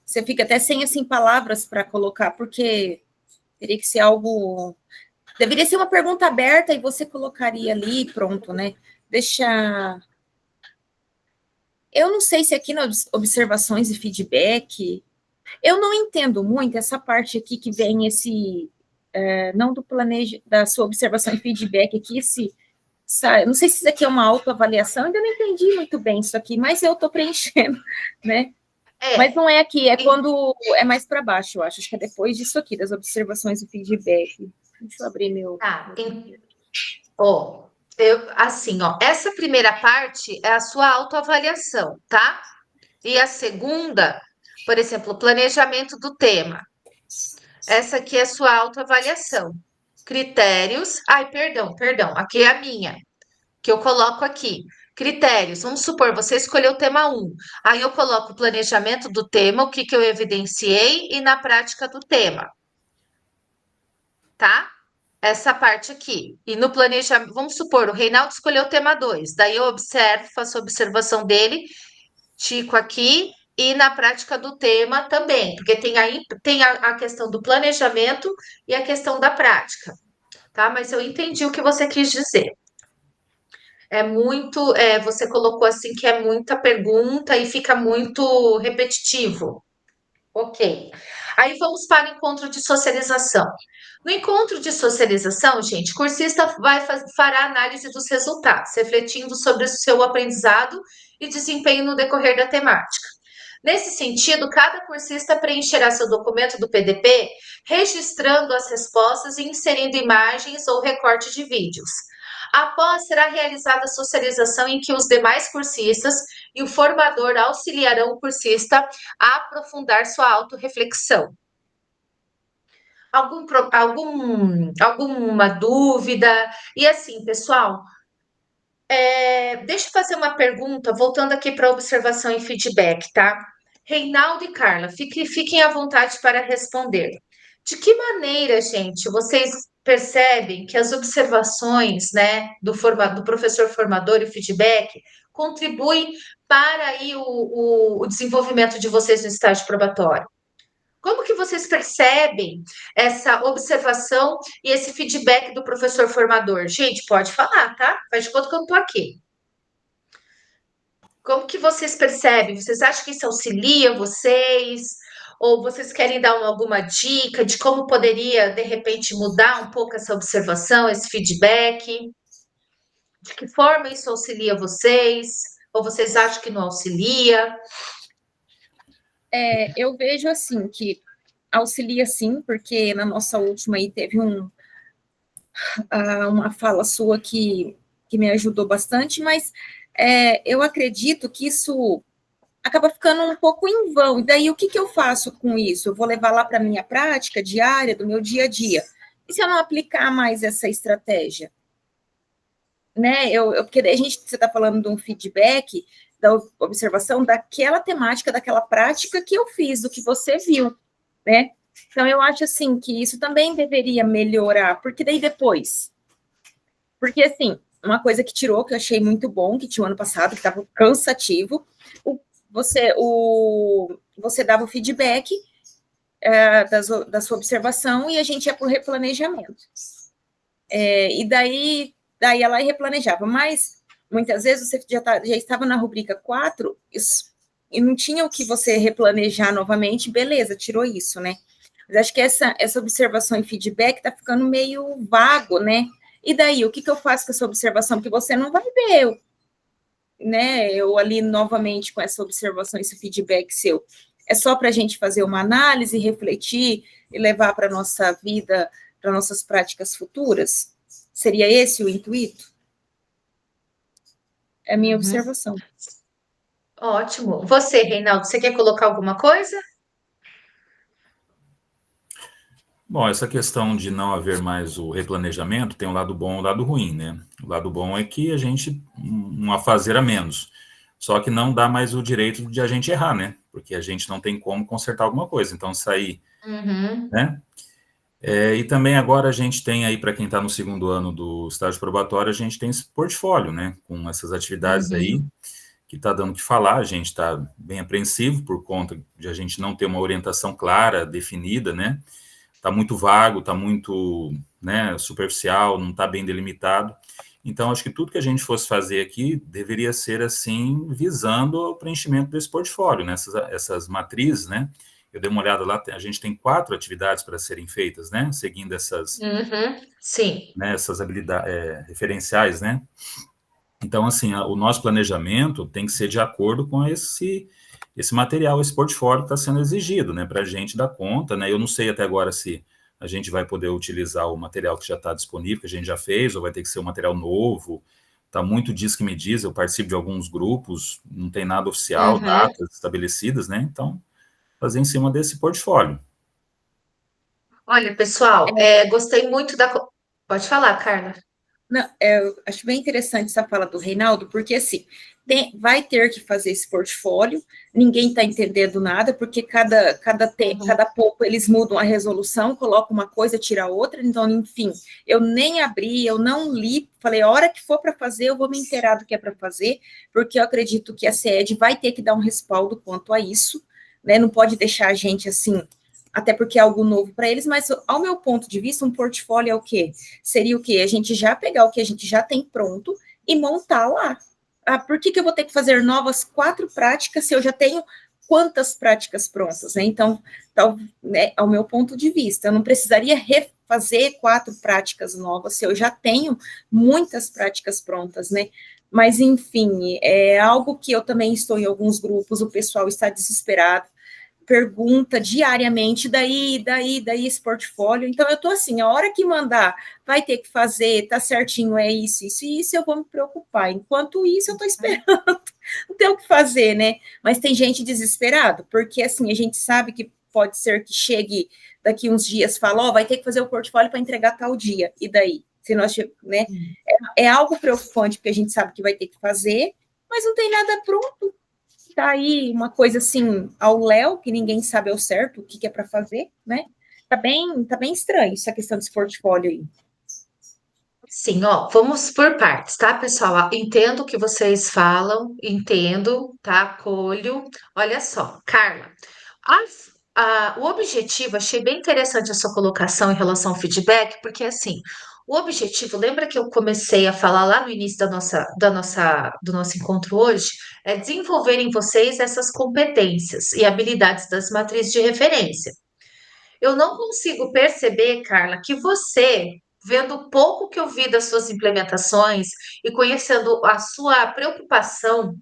Você fica até sem, assim, palavras para colocar, porque teria que ser algo... Deveria ser uma pergunta aberta e você colocaria ali, pronto, né? Deixa... Eu não sei se aqui nas observações e feedback, eu não entendo muito essa parte aqui que vem esse... não do da sua observação e feedback aqui, não sei se isso aqui é uma autoavaliação, ainda não entendi muito bem isso aqui, mas eu estou preenchendo, né? Mas não é aqui, é quando é mais para baixo, eu acho que é depois disso aqui, das observações e feedback. Deixa eu abrir meu... Tá, essa primeira parte é a sua autoavaliação, tá? E a segunda, por exemplo, o planejamento do tema. Essa aqui é a sua autoavaliação. critérios. Ai, perdão, aqui é a minha, que eu coloco aqui. Critérios, vamos supor, você escolheu o tema um. Aí eu coloco o planejamento do tema, o que que eu evidenciei e na prática do tema, tá? Essa parte aqui. E no planejamento, vamos supor, o Reinaldo escolheu o tema 2. Daí eu observo, faço a observação dele, tico aqui, e na prática do tema também, porque tem a questão do planejamento e a questão da prática, tá? Mas eu entendi o que você quis dizer. Você colocou assim que é muita pergunta e fica muito repetitivo. Ok. Aí vamos para o encontro de socialização. No encontro de socialização, gente, o cursista fará análise dos resultados, refletindo sobre o seu aprendizado e desempenho no decorrer da temática. Nesse sentido, cada cursista preencherá seu documento do PDP, registrando as respostas e inserindo imagens ou recorte de vídeos. Após, será realizada a socialização em que os demais cursistas e o formador auxiliarão o cursista a aprofundar sua autorreflexão. Alguma dúvida? E assim, pessoal, deixa eu fazer uma pergunta, voltando aqui para observação e feedback, tá? Reinaldo e Carla, fiquem à vontade para responder. De que maneira, gente, vocês percebem que as observações, né, do professor formador e o feedback contribuem para aí o desenvolvimento de vocês no estágio probatório? Como que vocês percebem essa observação e esse feedback do professor formador? Gente, pode falar, tá? Faz de conta que eu não estou aqui. Como que vocês percebem? Vocês acham que isso auxilia vocês? Ou vocês querem dar alguma dica de como poderia, de repente, mudar um pouco essa observação, esse feedback? De que forma isso auxilia vocês? Ou vocês acham que não auxilia? Eu vejo assim que auxilia sim, porque na nossa última aí teve uma fala sua que me ajudou bastante, mas eu acredito que isso acaba ficando um pouco em vão. E daí, o que eu faço com isso? Eu vou levar lá para a minha prática diária, do meu dia a dia. E se eu não aplicar mais essa estratégia? Né? Porque daí você está falando de um feedback, da observação daquela temática, daquela prática que eu fiz, do que você viu, né? Então, eu acho, assim, que isso também deveria melhorar, porque daí depois... Porque, assim, uma coisa que tirou, que eu achei muito bom, que tinha o ano passado, que estava cansativo, você dava o feedback da sua observação e a gente ia para o replanejamento. E daí ela replanejava, mas muitas vezes você já estava na rubrica 4 e não tinha o que você replanejar novamente, beleza, tirou isso, né? Mas acho que essa observação e feedback está ficando meio vago, né? E daí, o que eu faço com essa observação? Porque você não vai ver, né? Eu ali novamente com essa observação, esse feedback seu. É só para a gente fazer uma análise, refletir e levar para a nossa vida, para nossas práticas futuras? Seria esse o intuito? É a minha observação. Ótimo. Você, Reinaldo, você quer colocar alguma coisa? Bom, essa questão de não haver mais o replanejamento tem um lado bom e um lado ruim, né? O lado bom é que a gente, um afazer a menos, só que não dá mais o direito de a gente errar, né? Porque a gente não tem como consertar alguma coisa, então sair, né? E também agora a gente tem aí, para quem está no segundo ano do estágio probatório, a gente tem esse portfólio, né? Com essas atividades aí, que está dando o que falar, a gente está bem apreensivo por conta de a gente não ter uma orientação clara, definida, né? Está muito vago, está muito, né, superficial, não está bem delimitado. Então, acho que tudo que a gente fosse fazer aqui deveria ser, assim, visando o preenchimento desse portfólio, né, essas matrizes, né? Eu dei uma olhada lá, a gente tem 4 atividades para serem feitas, né, seguindo essas, Sim. né, essas habilidades referenciais, né? Então, assim, o nosso planejamento tem que ser de acordo com esse material, esse portfólio que está sendo exigido, né, para a gente dar conta, né? Eu não sei até agora se a gente vai poder utilizar o material que já está disponível, que a gente já fez, ou vai ter que ser um material novo. Está muito diz que me diz, eu participo de alguns grupos, não tem nada oficial, datas estabelecidas, né? Então, fazer em cima desse portfólio. Olha, pessoal, gostei muito da... Pode falar, Carla. Não, eu acho bem interessante essa fala do Reinaldo, porque assim, vai ter que fazer esse portfólio, ninguém está entendendo nada, porque Uhum. cada pouco eles mudam a resolução, colocam uma coisa, tira outra, então, enfim, eu nem abri, eu não li, falei, a hora que for para fazer, eu vou me inteirar do que é para fazer, porque eu acredito que a CED vai ter que dar um respaldo quanto a isso, né? Não pode deixar a gente assim, até porque é algo novo para eles, mas ao meu ponto de vista, um portfólio é o quê? Seria o quê? A gente já pegar o que a gente já tem pronto e montar lá. Ah, por que eu vou ter que fazer novas 4 práticas se eu já tenho quantas práticas prontas, né? Então, né, ao meu ponto de vista, eu não precisaria refazer 4 práticas novas se eu já tenho muitas práticas prontas, né? Mas, enfim, é algo que eu também estou em alguns grupos, o pessoal está desesperado, pergunta diariamente, daí esse portfólio. Então, eu estou assim, a hora que mandar, vai ter que fazer, tá certinho, é isso e isso, eu vou me preocupar. Enquanto isso, eu estou esperando, não tem o que fazer, né? Mas tem gente desesperada, porque assim, a gente sabe que pode ser que chegue daqui uns dias, fala, ó, vai ter que fazer o portfólio para entregar tal dia, e daí? Se nós, né? É algo preocupante, porque a gente sabe que vai ter que fazer, mas não tem nada pronto. Tá aí uma coisa assim ao léu, que ninguém sabe ao certo o que é para fazer, né? Tá bem estranho essa questão desse portfólio aí. Sim, ó, vamos por partes, tá, pessoal? Entendo o que vocês falam, entendo, tá? Acolho. Olha só, Carla, o objetivo, achei bem interessante a sua colocação em relação ao feedback, porque assim, o objetivo, lembra que eu comecei a falar lá no início do nosso encontro hoje, é desenvolver em vocês essas competências e habilidades das matrizes de referência. Eu não consigo perceber, Carla, que você, vendo o pouco que eu vi das suas implementações e conhecendo a sua preocupação,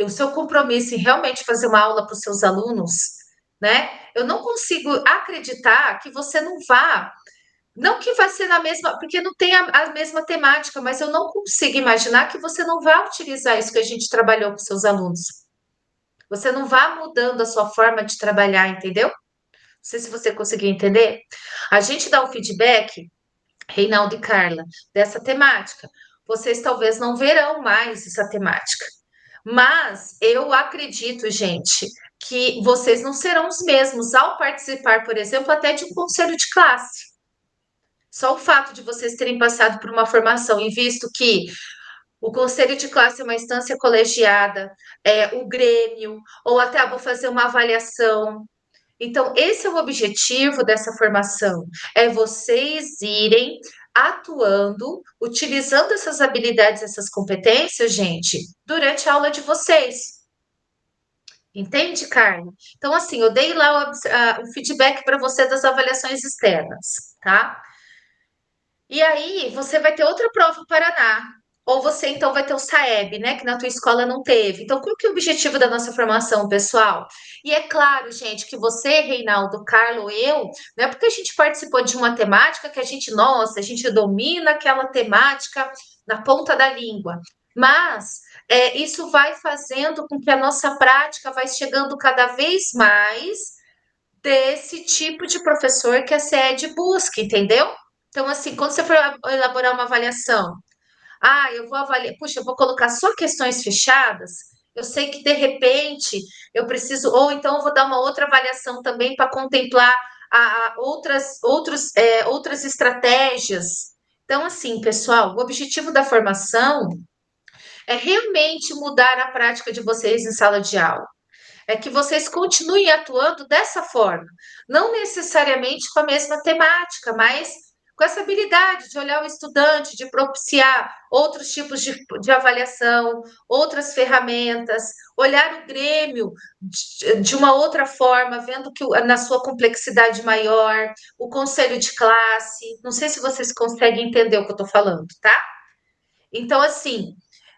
o seu compromisso em realmente fazer uma aula para os seus alunos, né? Eu não consigo acreditar que você não vá. Não que vai ser na mesma, porque não tem a mesma temática, mas eu não consigo imaginar que você não vai utilizar isso que a gente trabalhou com seus alunos. Você não vá mudando a sua forma de trabalhar, entendeu? Não sei se você conseguiu entender. A gente dá o feedback, Reinaldo e Carla, dessa temática. Vocês talvez não verão mais essa temática. Mas eu acredito, gente, que vocês não serão os mesmos ao participar, por exemplo, até de um conselho de classe. Só o fato de vocês terem passado por uma formação e visto que o conselho de classe é uma instância colegiada, o grêmio, ou até vou fazer uma avaliação. Então, esse é o objetivo dessa formação: é vocês irem atuando, utilizando essas habilidades, essas competências, gente, durante a aula de vocês. Entende, Carla? Então, assim, eu dei lá o feedback para você das avaliações externas, tá? E aí, você vai ter outra prova Paraná. Ou você, então, vai ter o SAEB, né? Que na tua escola não teve. Então, qual que é o objetivo da nossa formação, pessoal? E é claro, gente, que você, Reinaldo, Carlo, eu, não é porque a gente participou de uma temática que a gente, nossa, a gente domina aquela temática na ponta da língua. Mas isso vai fazendo com que a nossa prática vai chegando cada vez mais desse tipo de professor que a SED busca, entendeu? Então, assim, quando você for elaborar uma avaliação, eu vou avaliar, puxa, eu vou colocar só questões fechadas, eu sei que de repente eu preciso, ou então eu vou dar uma outra avaliação também para contemplar outras estratégias. Então, assim, pessoal, o objetivo da formação é realmente mudar a prática de vocês em sala de aula. É que vocês continuem atuando dessa forma, não necessariamente com a mesma temática, mas com essa habilidade de olhar o estudante, de propiciar outros tipos de avaliação, outras ferramentas, olhar o grêmio de uma outra forma, vendo que na sua complexidade maior, o conselho de classe. Não sei se vocês conseguem entender o que eu estou falando, tá? Então, assim,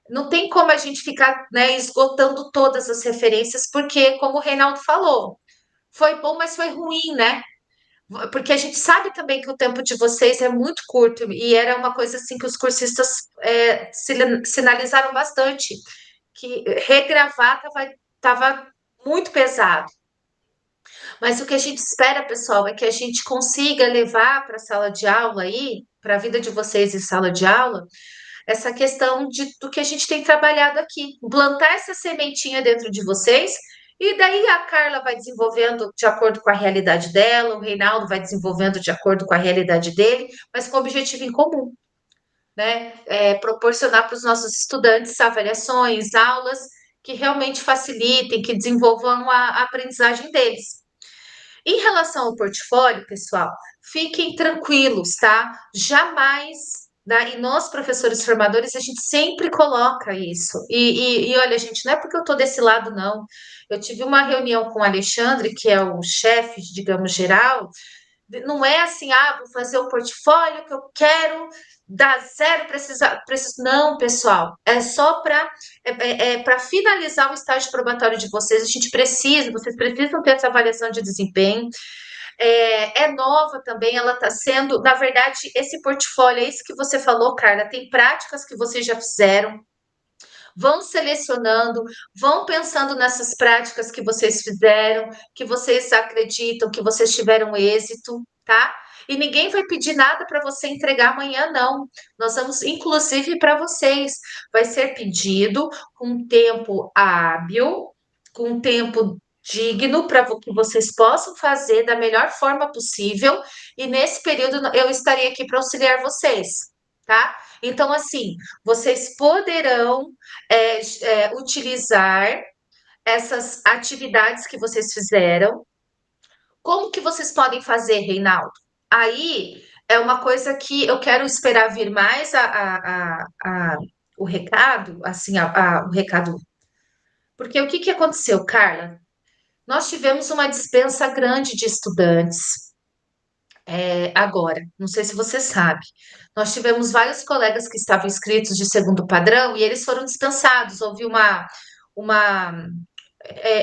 não tem como a gente ficar, né, esgotando todas as referências, porque, como o Reinaldo falou, foi bom, mas foi ruim, né? Porque a gente sabe também que o tempo de vocês é muito curto, e era uma coisa assim que os cursistas sinalizaram bastante, que regravar estava muito pesado. Mas o que a gente espera, pessoal, é que a gente consiga levar para a sala de aula aí, para a vida de vocês em sala de aula, essa questão do que a gente tem trabalhado aqui, plantar essa sementinha dentro de vocês, e daí a Carla vai desenvolvendo de acordo com a realidade dela, o Reinaldo vai desenvolvendo de acordo com a realidade dele, mas com objetivo em comum, né? Proporcionar para os nossos estudantes avaliações, aulas que realmente facilitem, que desenvolvam a aprendizagem deles. Em relação ao portfólio, pessoal, fiquem tranquilos, tá? Jamais, né? E nós, professores formadores, a gente sempre coloca isso. E olha, gente, não é porque eu tô desse lado, não. Eu tive uma reunião com o Alexandre, que é o chefe, digamos, geral. Não é assim, vou fazer o portfólio que eu quero dar zero, preciso. Não, pessoal, é só para para finalizar o estágio probatório de vocês. A gente precisa, vocês precisam ter essa avaliação de desempenho. É nova também, ela está sendo, na verdade, esse portfólio, é isso que você falou, Carla, tem práticas que vocês já fizeram, vão selecionando, vão pensando nessas práticas que vocês fizeram, que vocês acreditam, que vocês tiveram êxito, tá? E ninguém vai pedir nada para você entregar amanhã, não. Nós vamos, inclusive, para vocês, vai ser pedido com tempo hábil, com tempo digno para que vocês possam fazer da melhor forma possível. E nesse período eu estarei aqui para auxiliar vocês, tá? Então, assim, vocês poderão utilizar essas atividades que vocês fizeram. Como que vocês podem fazer, Reinaldo? Aí é uma coisa que eu quero esperar vir mais o recado, assim, o recado. Porque o que que aconteceu, Carla? Nós tivemos uma dispensa grande de estudantes agora. Não sei se você sabe. Nós tivemos vários colegas que estavam inscritos de segundo padrão e eles foram dispensados. Houve uma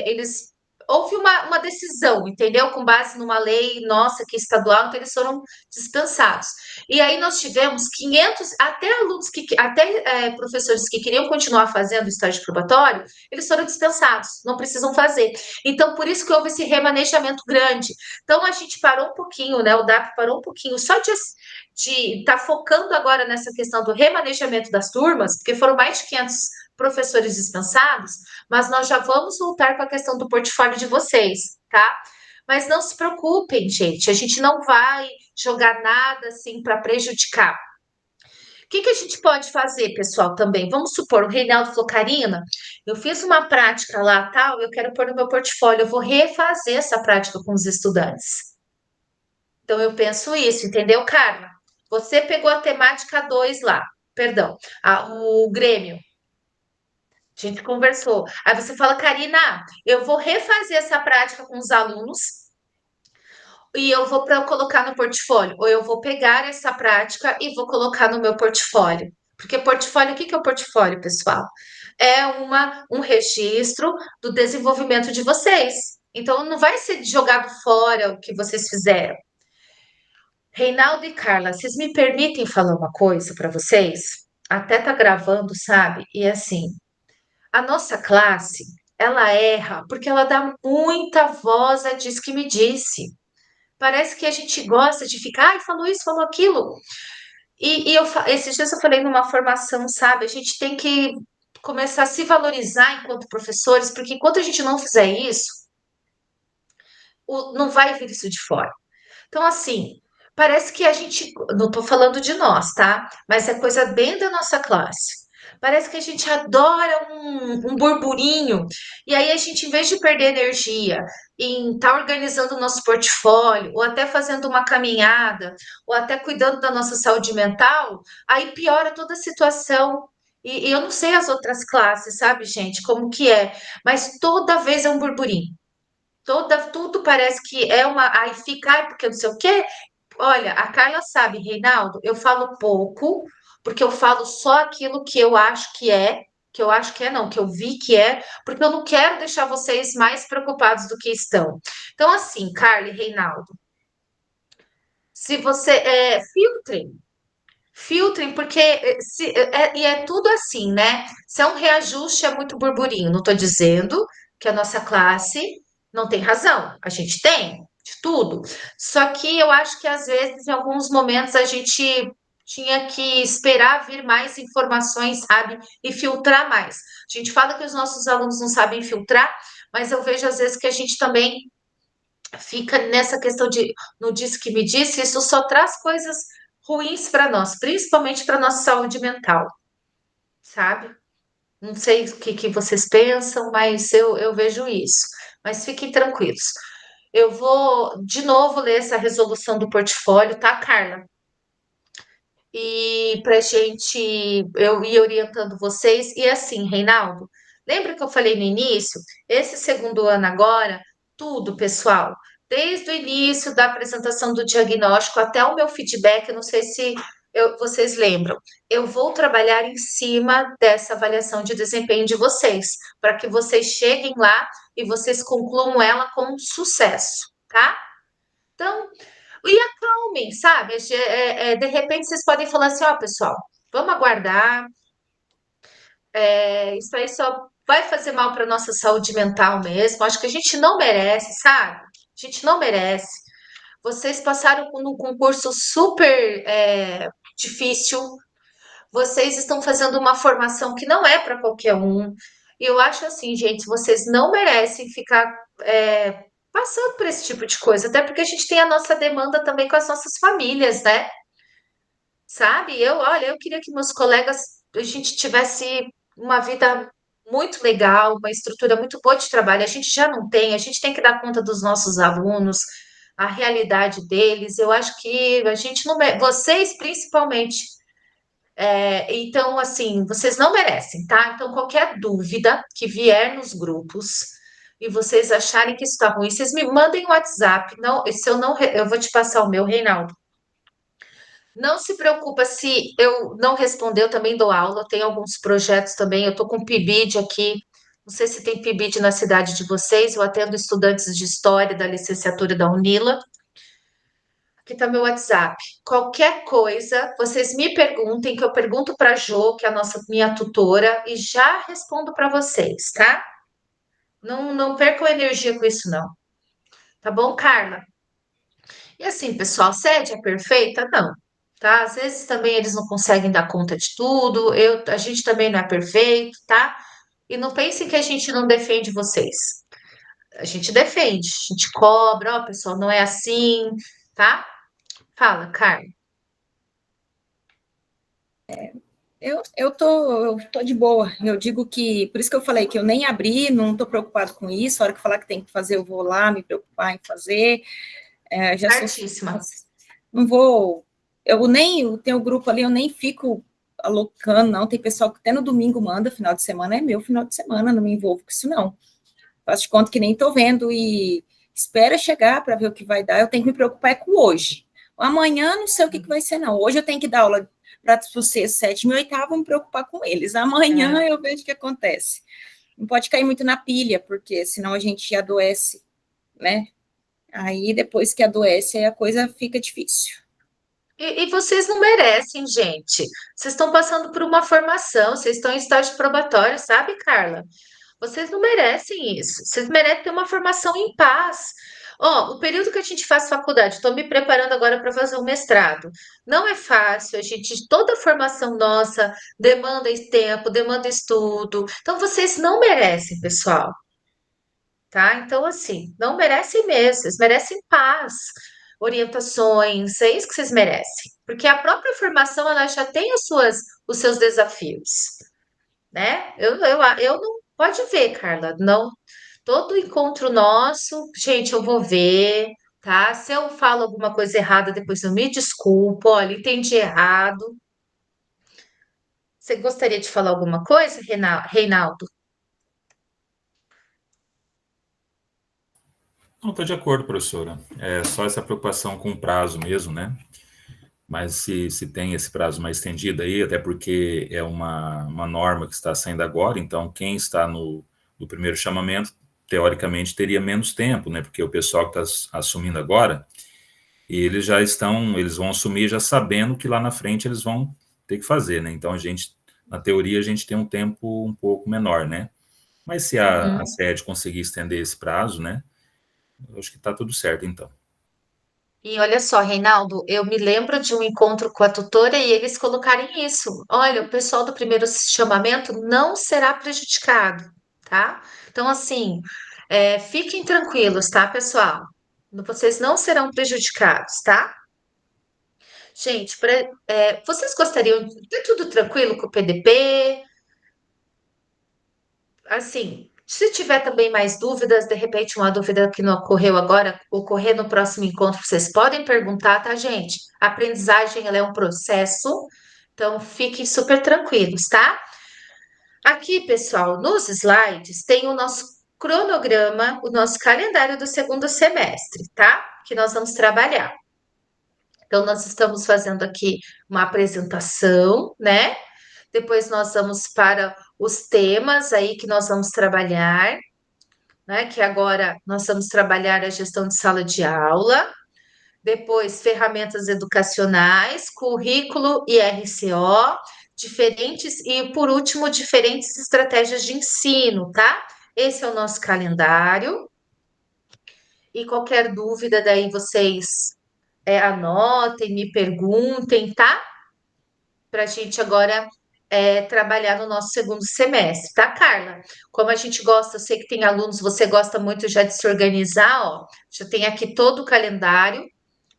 eles houve uma decisão, entendeu? Com base numa lei nossa que é estadual, então eles foram dispensados. E aí nós tivemos 500, até alunos até professores que queriam continuar fazendo estágio probatório, eles foram dispensados, não precisam fazer. Então por isso que houve esse remanejamento grande. Então a gente parou um pouquinho, né? O DAP parou um pouquinho só de estar focando agora nessa questão do remanejamento das turmas, porque foram mais de 500 professores dispensados, mas nós já vamos voltar com a questão do portfólio de vocês, tá? Mas não se preocupem, gente, a gente não vai jogar nada assim para prejudicar. O que que a gente pode fazer, pessoal, também? Vamos supor, o Reinaldo falou, Karina, eu fiz uma prática lá, tal, eu quero pôr no meu portfólio, eu vou refazer essa prática com os estudantes. Então, eu penso isso, entendeu, Carla? Você pegou a temática 2 lá, perdão, o Grêmio. A gente conversou. Aí você fala, Karina, eu vou refazer essa prática com os alunos e eu vou para colocar no portfólio. Ou eu vou pegar essa prática e vou colocar no meu portfólio. Porque portfólio, o que que é o portfólio, pessoal? É um registro do desenvolvimento de vocês. Então, não vai ser jogado fora o que vocês fizeram. Reinaldo e Carla, vocês me permitem falar uma coisa para vocês? Até tá gravando, sabe? E assim, a nossa classe, ela erra porque ela dá muita voz a diz que me disse. Parece que a gente gosta de ficar, ai, falou isso, falou aquilo. Esses dias eu falei numa formação, sabe? A gente tem que começar a se valorizar enquanto professores, porque enquanto a gente não fizer isso, não vai vir isso de fora. Então, assim, parece que a gente, não estou falando de nós, tá? Mas é coisa bem da nossa classe. Parece que a gente adora um burburinho, e aí a gente, em vez de perder energia em estar organizando o nosso portfólio, ou até fazendo uma caminhada, ou até cuidando da nossa saúde mental, aí piora toda a situação. E eu não sei as outras classes, sabe, gente, como que é, mas toda vez é um burburinho. Tudo parece que é uma. Aí fica, ai, porque não sei o quê. Olha, a Carla sabe, Reinaldo, eu falo pouco, porque eu falo só aquilo que eu acho que eu acho que é, não, que eu vi que é, porque eu não quero deixar vocês mais preocupados do que estão. Então, assim, Carla e Reinaldo, se você filtrem, porque e é tudo assim, né? Se é um reajuste, é muito burburinho. Não estou dizendo que a nossa classe Não tem razão, a gente tem de tudo. Só que eu acho que às vezes, em alguns momentos, a gente tinha que esperar vir mais informações, sabe? E filtrar mais. A gente fala que os nossos alunos não sabem filtrar, mas eu vejo às vezes que a gente também fica nessa questão de não disse que me disse, isso só traz coisas ruins para nós, principalmente para nossa saúde mental, sabe? Não sei o que vocês pensam, mas eu vejo isso. Mas fiquem tranquilos. Eu vou de novo ler essa resolução do portfólio, tá, Carla? E para gente, eu ir orientando vocês. E assim, Reinaldo, lembra que eu falei no início? Esse segundo ano agora, tudo, pessoal, desde o início da apresentação do diagnóstico até o meu feedback, eu não sei se vocês lembram, eu vou trabalhar em cima dessa avaliação de desempenho de vocês, para que vocês cheguem lá e vocês concluam ela com sucesso, tá? Então, e acalmem, sabe? De repente vocês podem falar assim, ó, pessoal, vamos aguardar, isso aí só vai fazer mal para nossa saúde mental mesmo. Acho que a gente não merece, sabe? A gente não merece. Vocês passaram num concurso super difícil, vocês estão fazendo uma formação que não é para qualquer um. E eu acho assim, gente, vocês não merecem ficar passando por esse tipo de coisa, até porque a gente tem a nossa demanda também com as nossas famílias, né? Sabe? Olha, eu queria que meus colegas, a gente tivesse uma vida muito legal, uma estrutura muito boa de trabalho. A gente já não tem, a gente tem que dar conta dos nossos alunos, a realidade deles. Eu acho que a gente não, vocês principalmente. Então, assim, vocês não merecem, tá? Então, qualquer dúvida que vier nos grupos e vocês acharem que isso está ruim, vocês me mandem um WhatsApp. Não, se eu não, eu vou te passar o meu, Reinaldo. Não se preocupa se eu não responder, eu também dou aula, eu tenho alguns projetos também, eu estou com PIBID aqui, não sei se tem PIBID na cidade de vocês, eu atendo estudantes de História da licenciatura da Unila. Aqui está meu WhatsApp. Qualquer coisa, vocês me perguntem, que eu pergunto para a Jo, que é a minha tutora, e já respondo para vocês, tá? Não percam energia com isso, não. Tá bom, Carla? E assim, pessoal, sede é perfeita? Não, tá? Às vezes também eles não conseguem dar conta de tudo, a gente também não é perfeito, tá? E não pensem que a gente não defende vocês. A gente defende, a gente cobra, ó, pessoal, não é assim, tá? Fala, Carla. Eu tô de boa. Eu digo que, por isso que eu falei que eu nem abri, não estou preocupado com isso. A hora que falar que tem que fazer, eu vou lá me preocupar em fazer. Já sou. Certíssima. Não vou. Eu tenho o grupo ali, eu nem fico alocando, não. Tem pessoal que até no domingo manda, final de semana é meu final de semana, não me envolvo com isso, não. Faço de conta que nem estou vendo e espera chegar para ver o que vai dar. Eu tenho que me preocupar com hoje. Amanhã não sei o que vai ser, não. Hoje eu tenho que dar aula para o sexto, sétimo e oitavo, vou me preocupar com eles. Amanhã eu vejo o que acontece. Não pode cair muito na pilha, porque senão a gente adoece, né? Aí depois que adoece, aí a coisa fica difícil. E vocês não merecem, gente. Vocês estão passando por uma formação, vocês estão em estágio probatório, sabe, Carla? Vocês não merecem isso. Vocês merecem ter uma formação em paz. Ó, o período que a gente faz faculdade, estou me preparando agora para fazer um mestrado. Não é fácil, a gente, toda a formação nossa demanda tempo, demanda estudo. Então, vocês não merecem, pessoal, tá? Então, assim, não merecem mesmo, vocês merecem paz, orientações, é isso que vocês merecem. Porque a própria formação, ela já tem os seus desafios, né? Eu não, pode ver, Carla, não, todo encontro nosso, gente, eu vou ver, tá? Se eu falo alguma coisa errada, depois eu me desculpo, olha, entendi errado. Você gostaria de falar alguma coisa, Reinaldo? Não, estou de acordo, professora. É só essa preocupação com o prazo mesmo, né? Mas se tem esse prazo mais estendido aí, até porque é uma norma que está saindo agora, então quem está no primeiro chamamento, teoricamente, teria menos tempo, né? Porque o pessoal que está assumindo agora, eles já estão, eles vão assumir já sabendo que lá na frente eles vão ter que fazer, né? Então na teoria, a gente tem um tempo um pouco menor, né? Mas se a Uhum. sede conseguir estender esse prazo, né? Eu acho que está tudo certo, então. E olha só, Reinaldo, eu me lembro de um encontro com a tutora e eles colocarem isso. Olha, o pessoal do primeiro chamamento não será prejudicado, tá? Então, assim, fiquem tranquilos, tá, pessoal? Vocês não serão prejudicados, tá? Gente, vocês gostariam de ter tudo tranquilo com o PDP? Assim, se tiver também mais dúvidas, de repente uma dúvida que não ocorreu agora, ocorrer no próximo encontro, vocês podem perguntar, tá, gente? A aprendizagem, ela é um processo, então fiquem super tranquilos, tá? Aqui, pessoal, nos slides tem o nosso cronograma, o nosso calendário do segundo semestre, tá? Que nós vamos trabalhar. Então, nós estamos fazendo aqui uma apresentação, né? Depois nós vamos para os temas aí que nós vamos trabalhar, né? Que agora nós vamos trabalhar a gestão de sala de aula, depois ferramentas educacionais, currículo e RCO, diferentes e por último diferentes estratégias de ensino, tá? Esse é o nosso calendário. E qualquer dúvida daí vocês anotem, me perguntem, tá? Para a gente agora trabalhar no nosso segundo semestre, tá, Carla? Como a gente gosta, eu sei que tem alunos, você gosta muito já de se organizar, ó. Já tem aqui todo o calendário,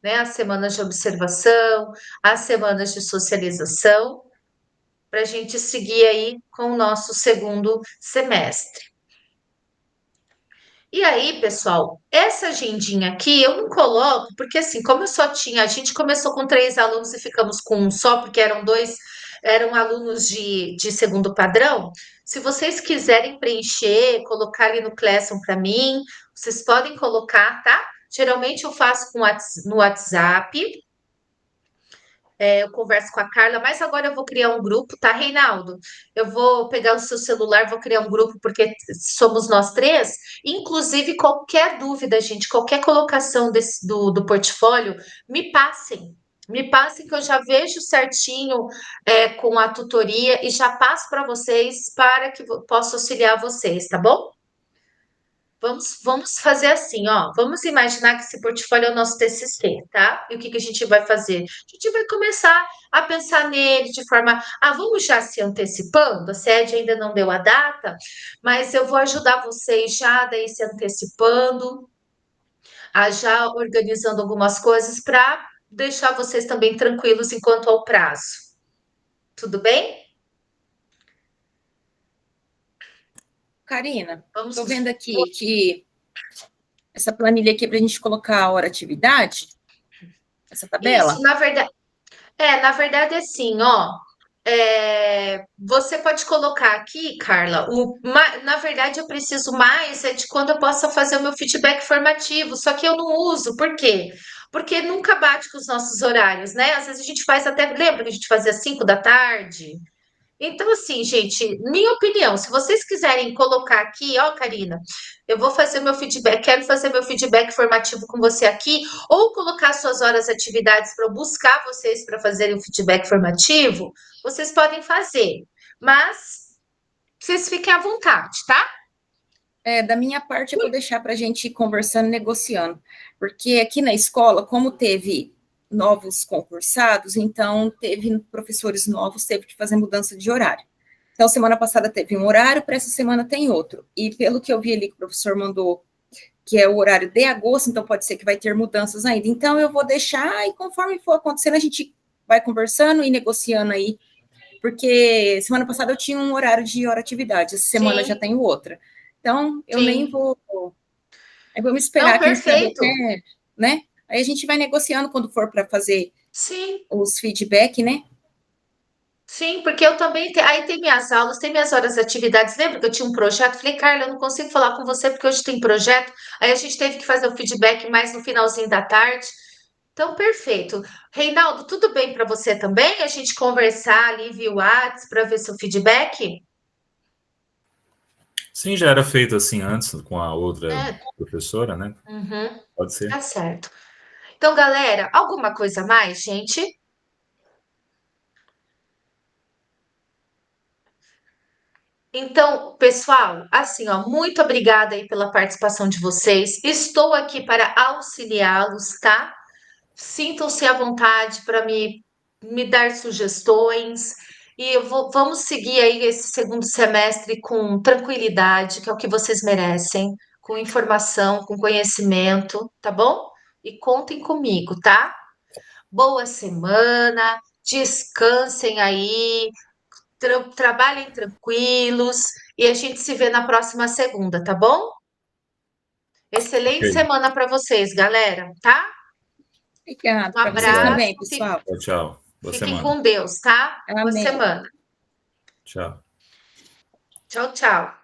né? As semanas de observação, as semanas de socialização, para a gente seguir aí com o nosso segundo semestre. E aí, pessoal, essa agendinha aqui eu não coloco, porque assim, como eu só tinha, a gente começou com 3 alunos e ficamos com um só, porque eram dois, eram alunos de segundo padrão. Se vocês quiserem preencher, colocar ali no Classroom para mim, vocês podem colocar, tá? Geralmente eu faço no WhatsApp, eu converso com a Carla, mas agora eu vou criar um grupo, tá, Reinaldo? Eu vou pegar o seu celular, vou criar um grupo, porque somos nós três. Inclusive, qualquer dúvida, gente, qualquer colocação do portfólio, me passem. Me passem que eu já vejo certinho com a tutoria e já passo para vocês para que possa auxiliar vocês, tá bom? Vamos fazer assim, ó. Vamos imaginar que esse portfólio é o nosso TCC, tá? E o que que a gente vai fazer? A gente vai começar a pensar nele de forma. Ah, vamos já se antecipando. A sede ainda não deu a data, mas eu vou ajudar vocês já daí se antecipando, a já organizando algumas coisas para deixar vocês também tranquilos enquanto ao prazo. Tudo bem? Karina, Vamos. estou vendo aqui que essa planilha aqui é para a gente colocar a hora atividade, essa Isso, tabela. na verdade, assim, ó. Você pode colocar aqui, Carla, na verdade eu preciso mais de quando eu possa fazer o meu feedback formativo, só que eu não uso, por quê? Porque nunca bate com os nossos horários, né? Às vezes a gente faz até, lembra que a gente fazia 5 da tarde? Então, assim, gente, minha opinião, se vocês quiserem colocar aqui, ó, Karina, eu vou fazer meu feedback, quero fazer meu feedback formativo com você aqui, ou colocar suas horas atividades para eu buscar vocês para fazerem o feedback formativo, vocês podem fazer, mas vocês fiquem à vontade, tá? Da minha parte, eu vou deixar para a gente ir conversando, negociando, porque aqui na escola, como teve novos concursados, então teve professores novos, teve que fazer mudança de horário. Então, semana passada teve um horário, para essa semana tem outro. E pelo que eu vi ali que o professor mandou, que é o horário de agosto, então pode ser que vai ter mudanças ainda. Então, eu vou deixar e conforme for acontecendo, a gente vai conversando e negociando aí, porque semana passada eu tinha um horário de hora atividade, essa semana já Sim, tenho outra. Então, eu nem sim. vou. Aí vamos Não, esperar, quem sabe perfeito. até, né? Aí a gente vai negociando quando for para fazer Sim. os feedback, né? Sim, porque eu também aí tem minhas aulas, tem minhas horas de atividades. Lembra que eu tinha um projeto? Falei, Carla, eu não consigo falar com você porque hoje tem projeto. Aí a gente teve que fazer o feedback mais no finalzinho da tarde. Então, perfeito. Reinaldo, tudo bem para você também? A gente conversar ali via WhatsApp para ver seu feedback? Sim, já era feito assim antes com a outra É. professora, né? Uhum, Pode ser. tá certo. Então, galera, alguma coisa a mais, gente? Então, pessoal, assim, ó, muito obrigada aí pela participação de vocês. Estou aqui para auxiliá-los, tá? Sintam-se à vontade para me dar sugestões. E vamos seguir aí esse segundo semestre com tranquilidade, que é o que vocês merecem, com informação, com conhecimento, tá bom? E contem comigo, tá? Boa semana, descansem aí, trabalhem tranquilos e a gente se vê na próxima segunda, tá bom? Excelente Ok. semana para vocês, galera, tá? Obrigada Um para vocês abraço, também, pessoal. Tchau, tchau. Boa fiquem semana. com Deus, tá? Boa Amém. semana. Tchau. Tchau, tchau.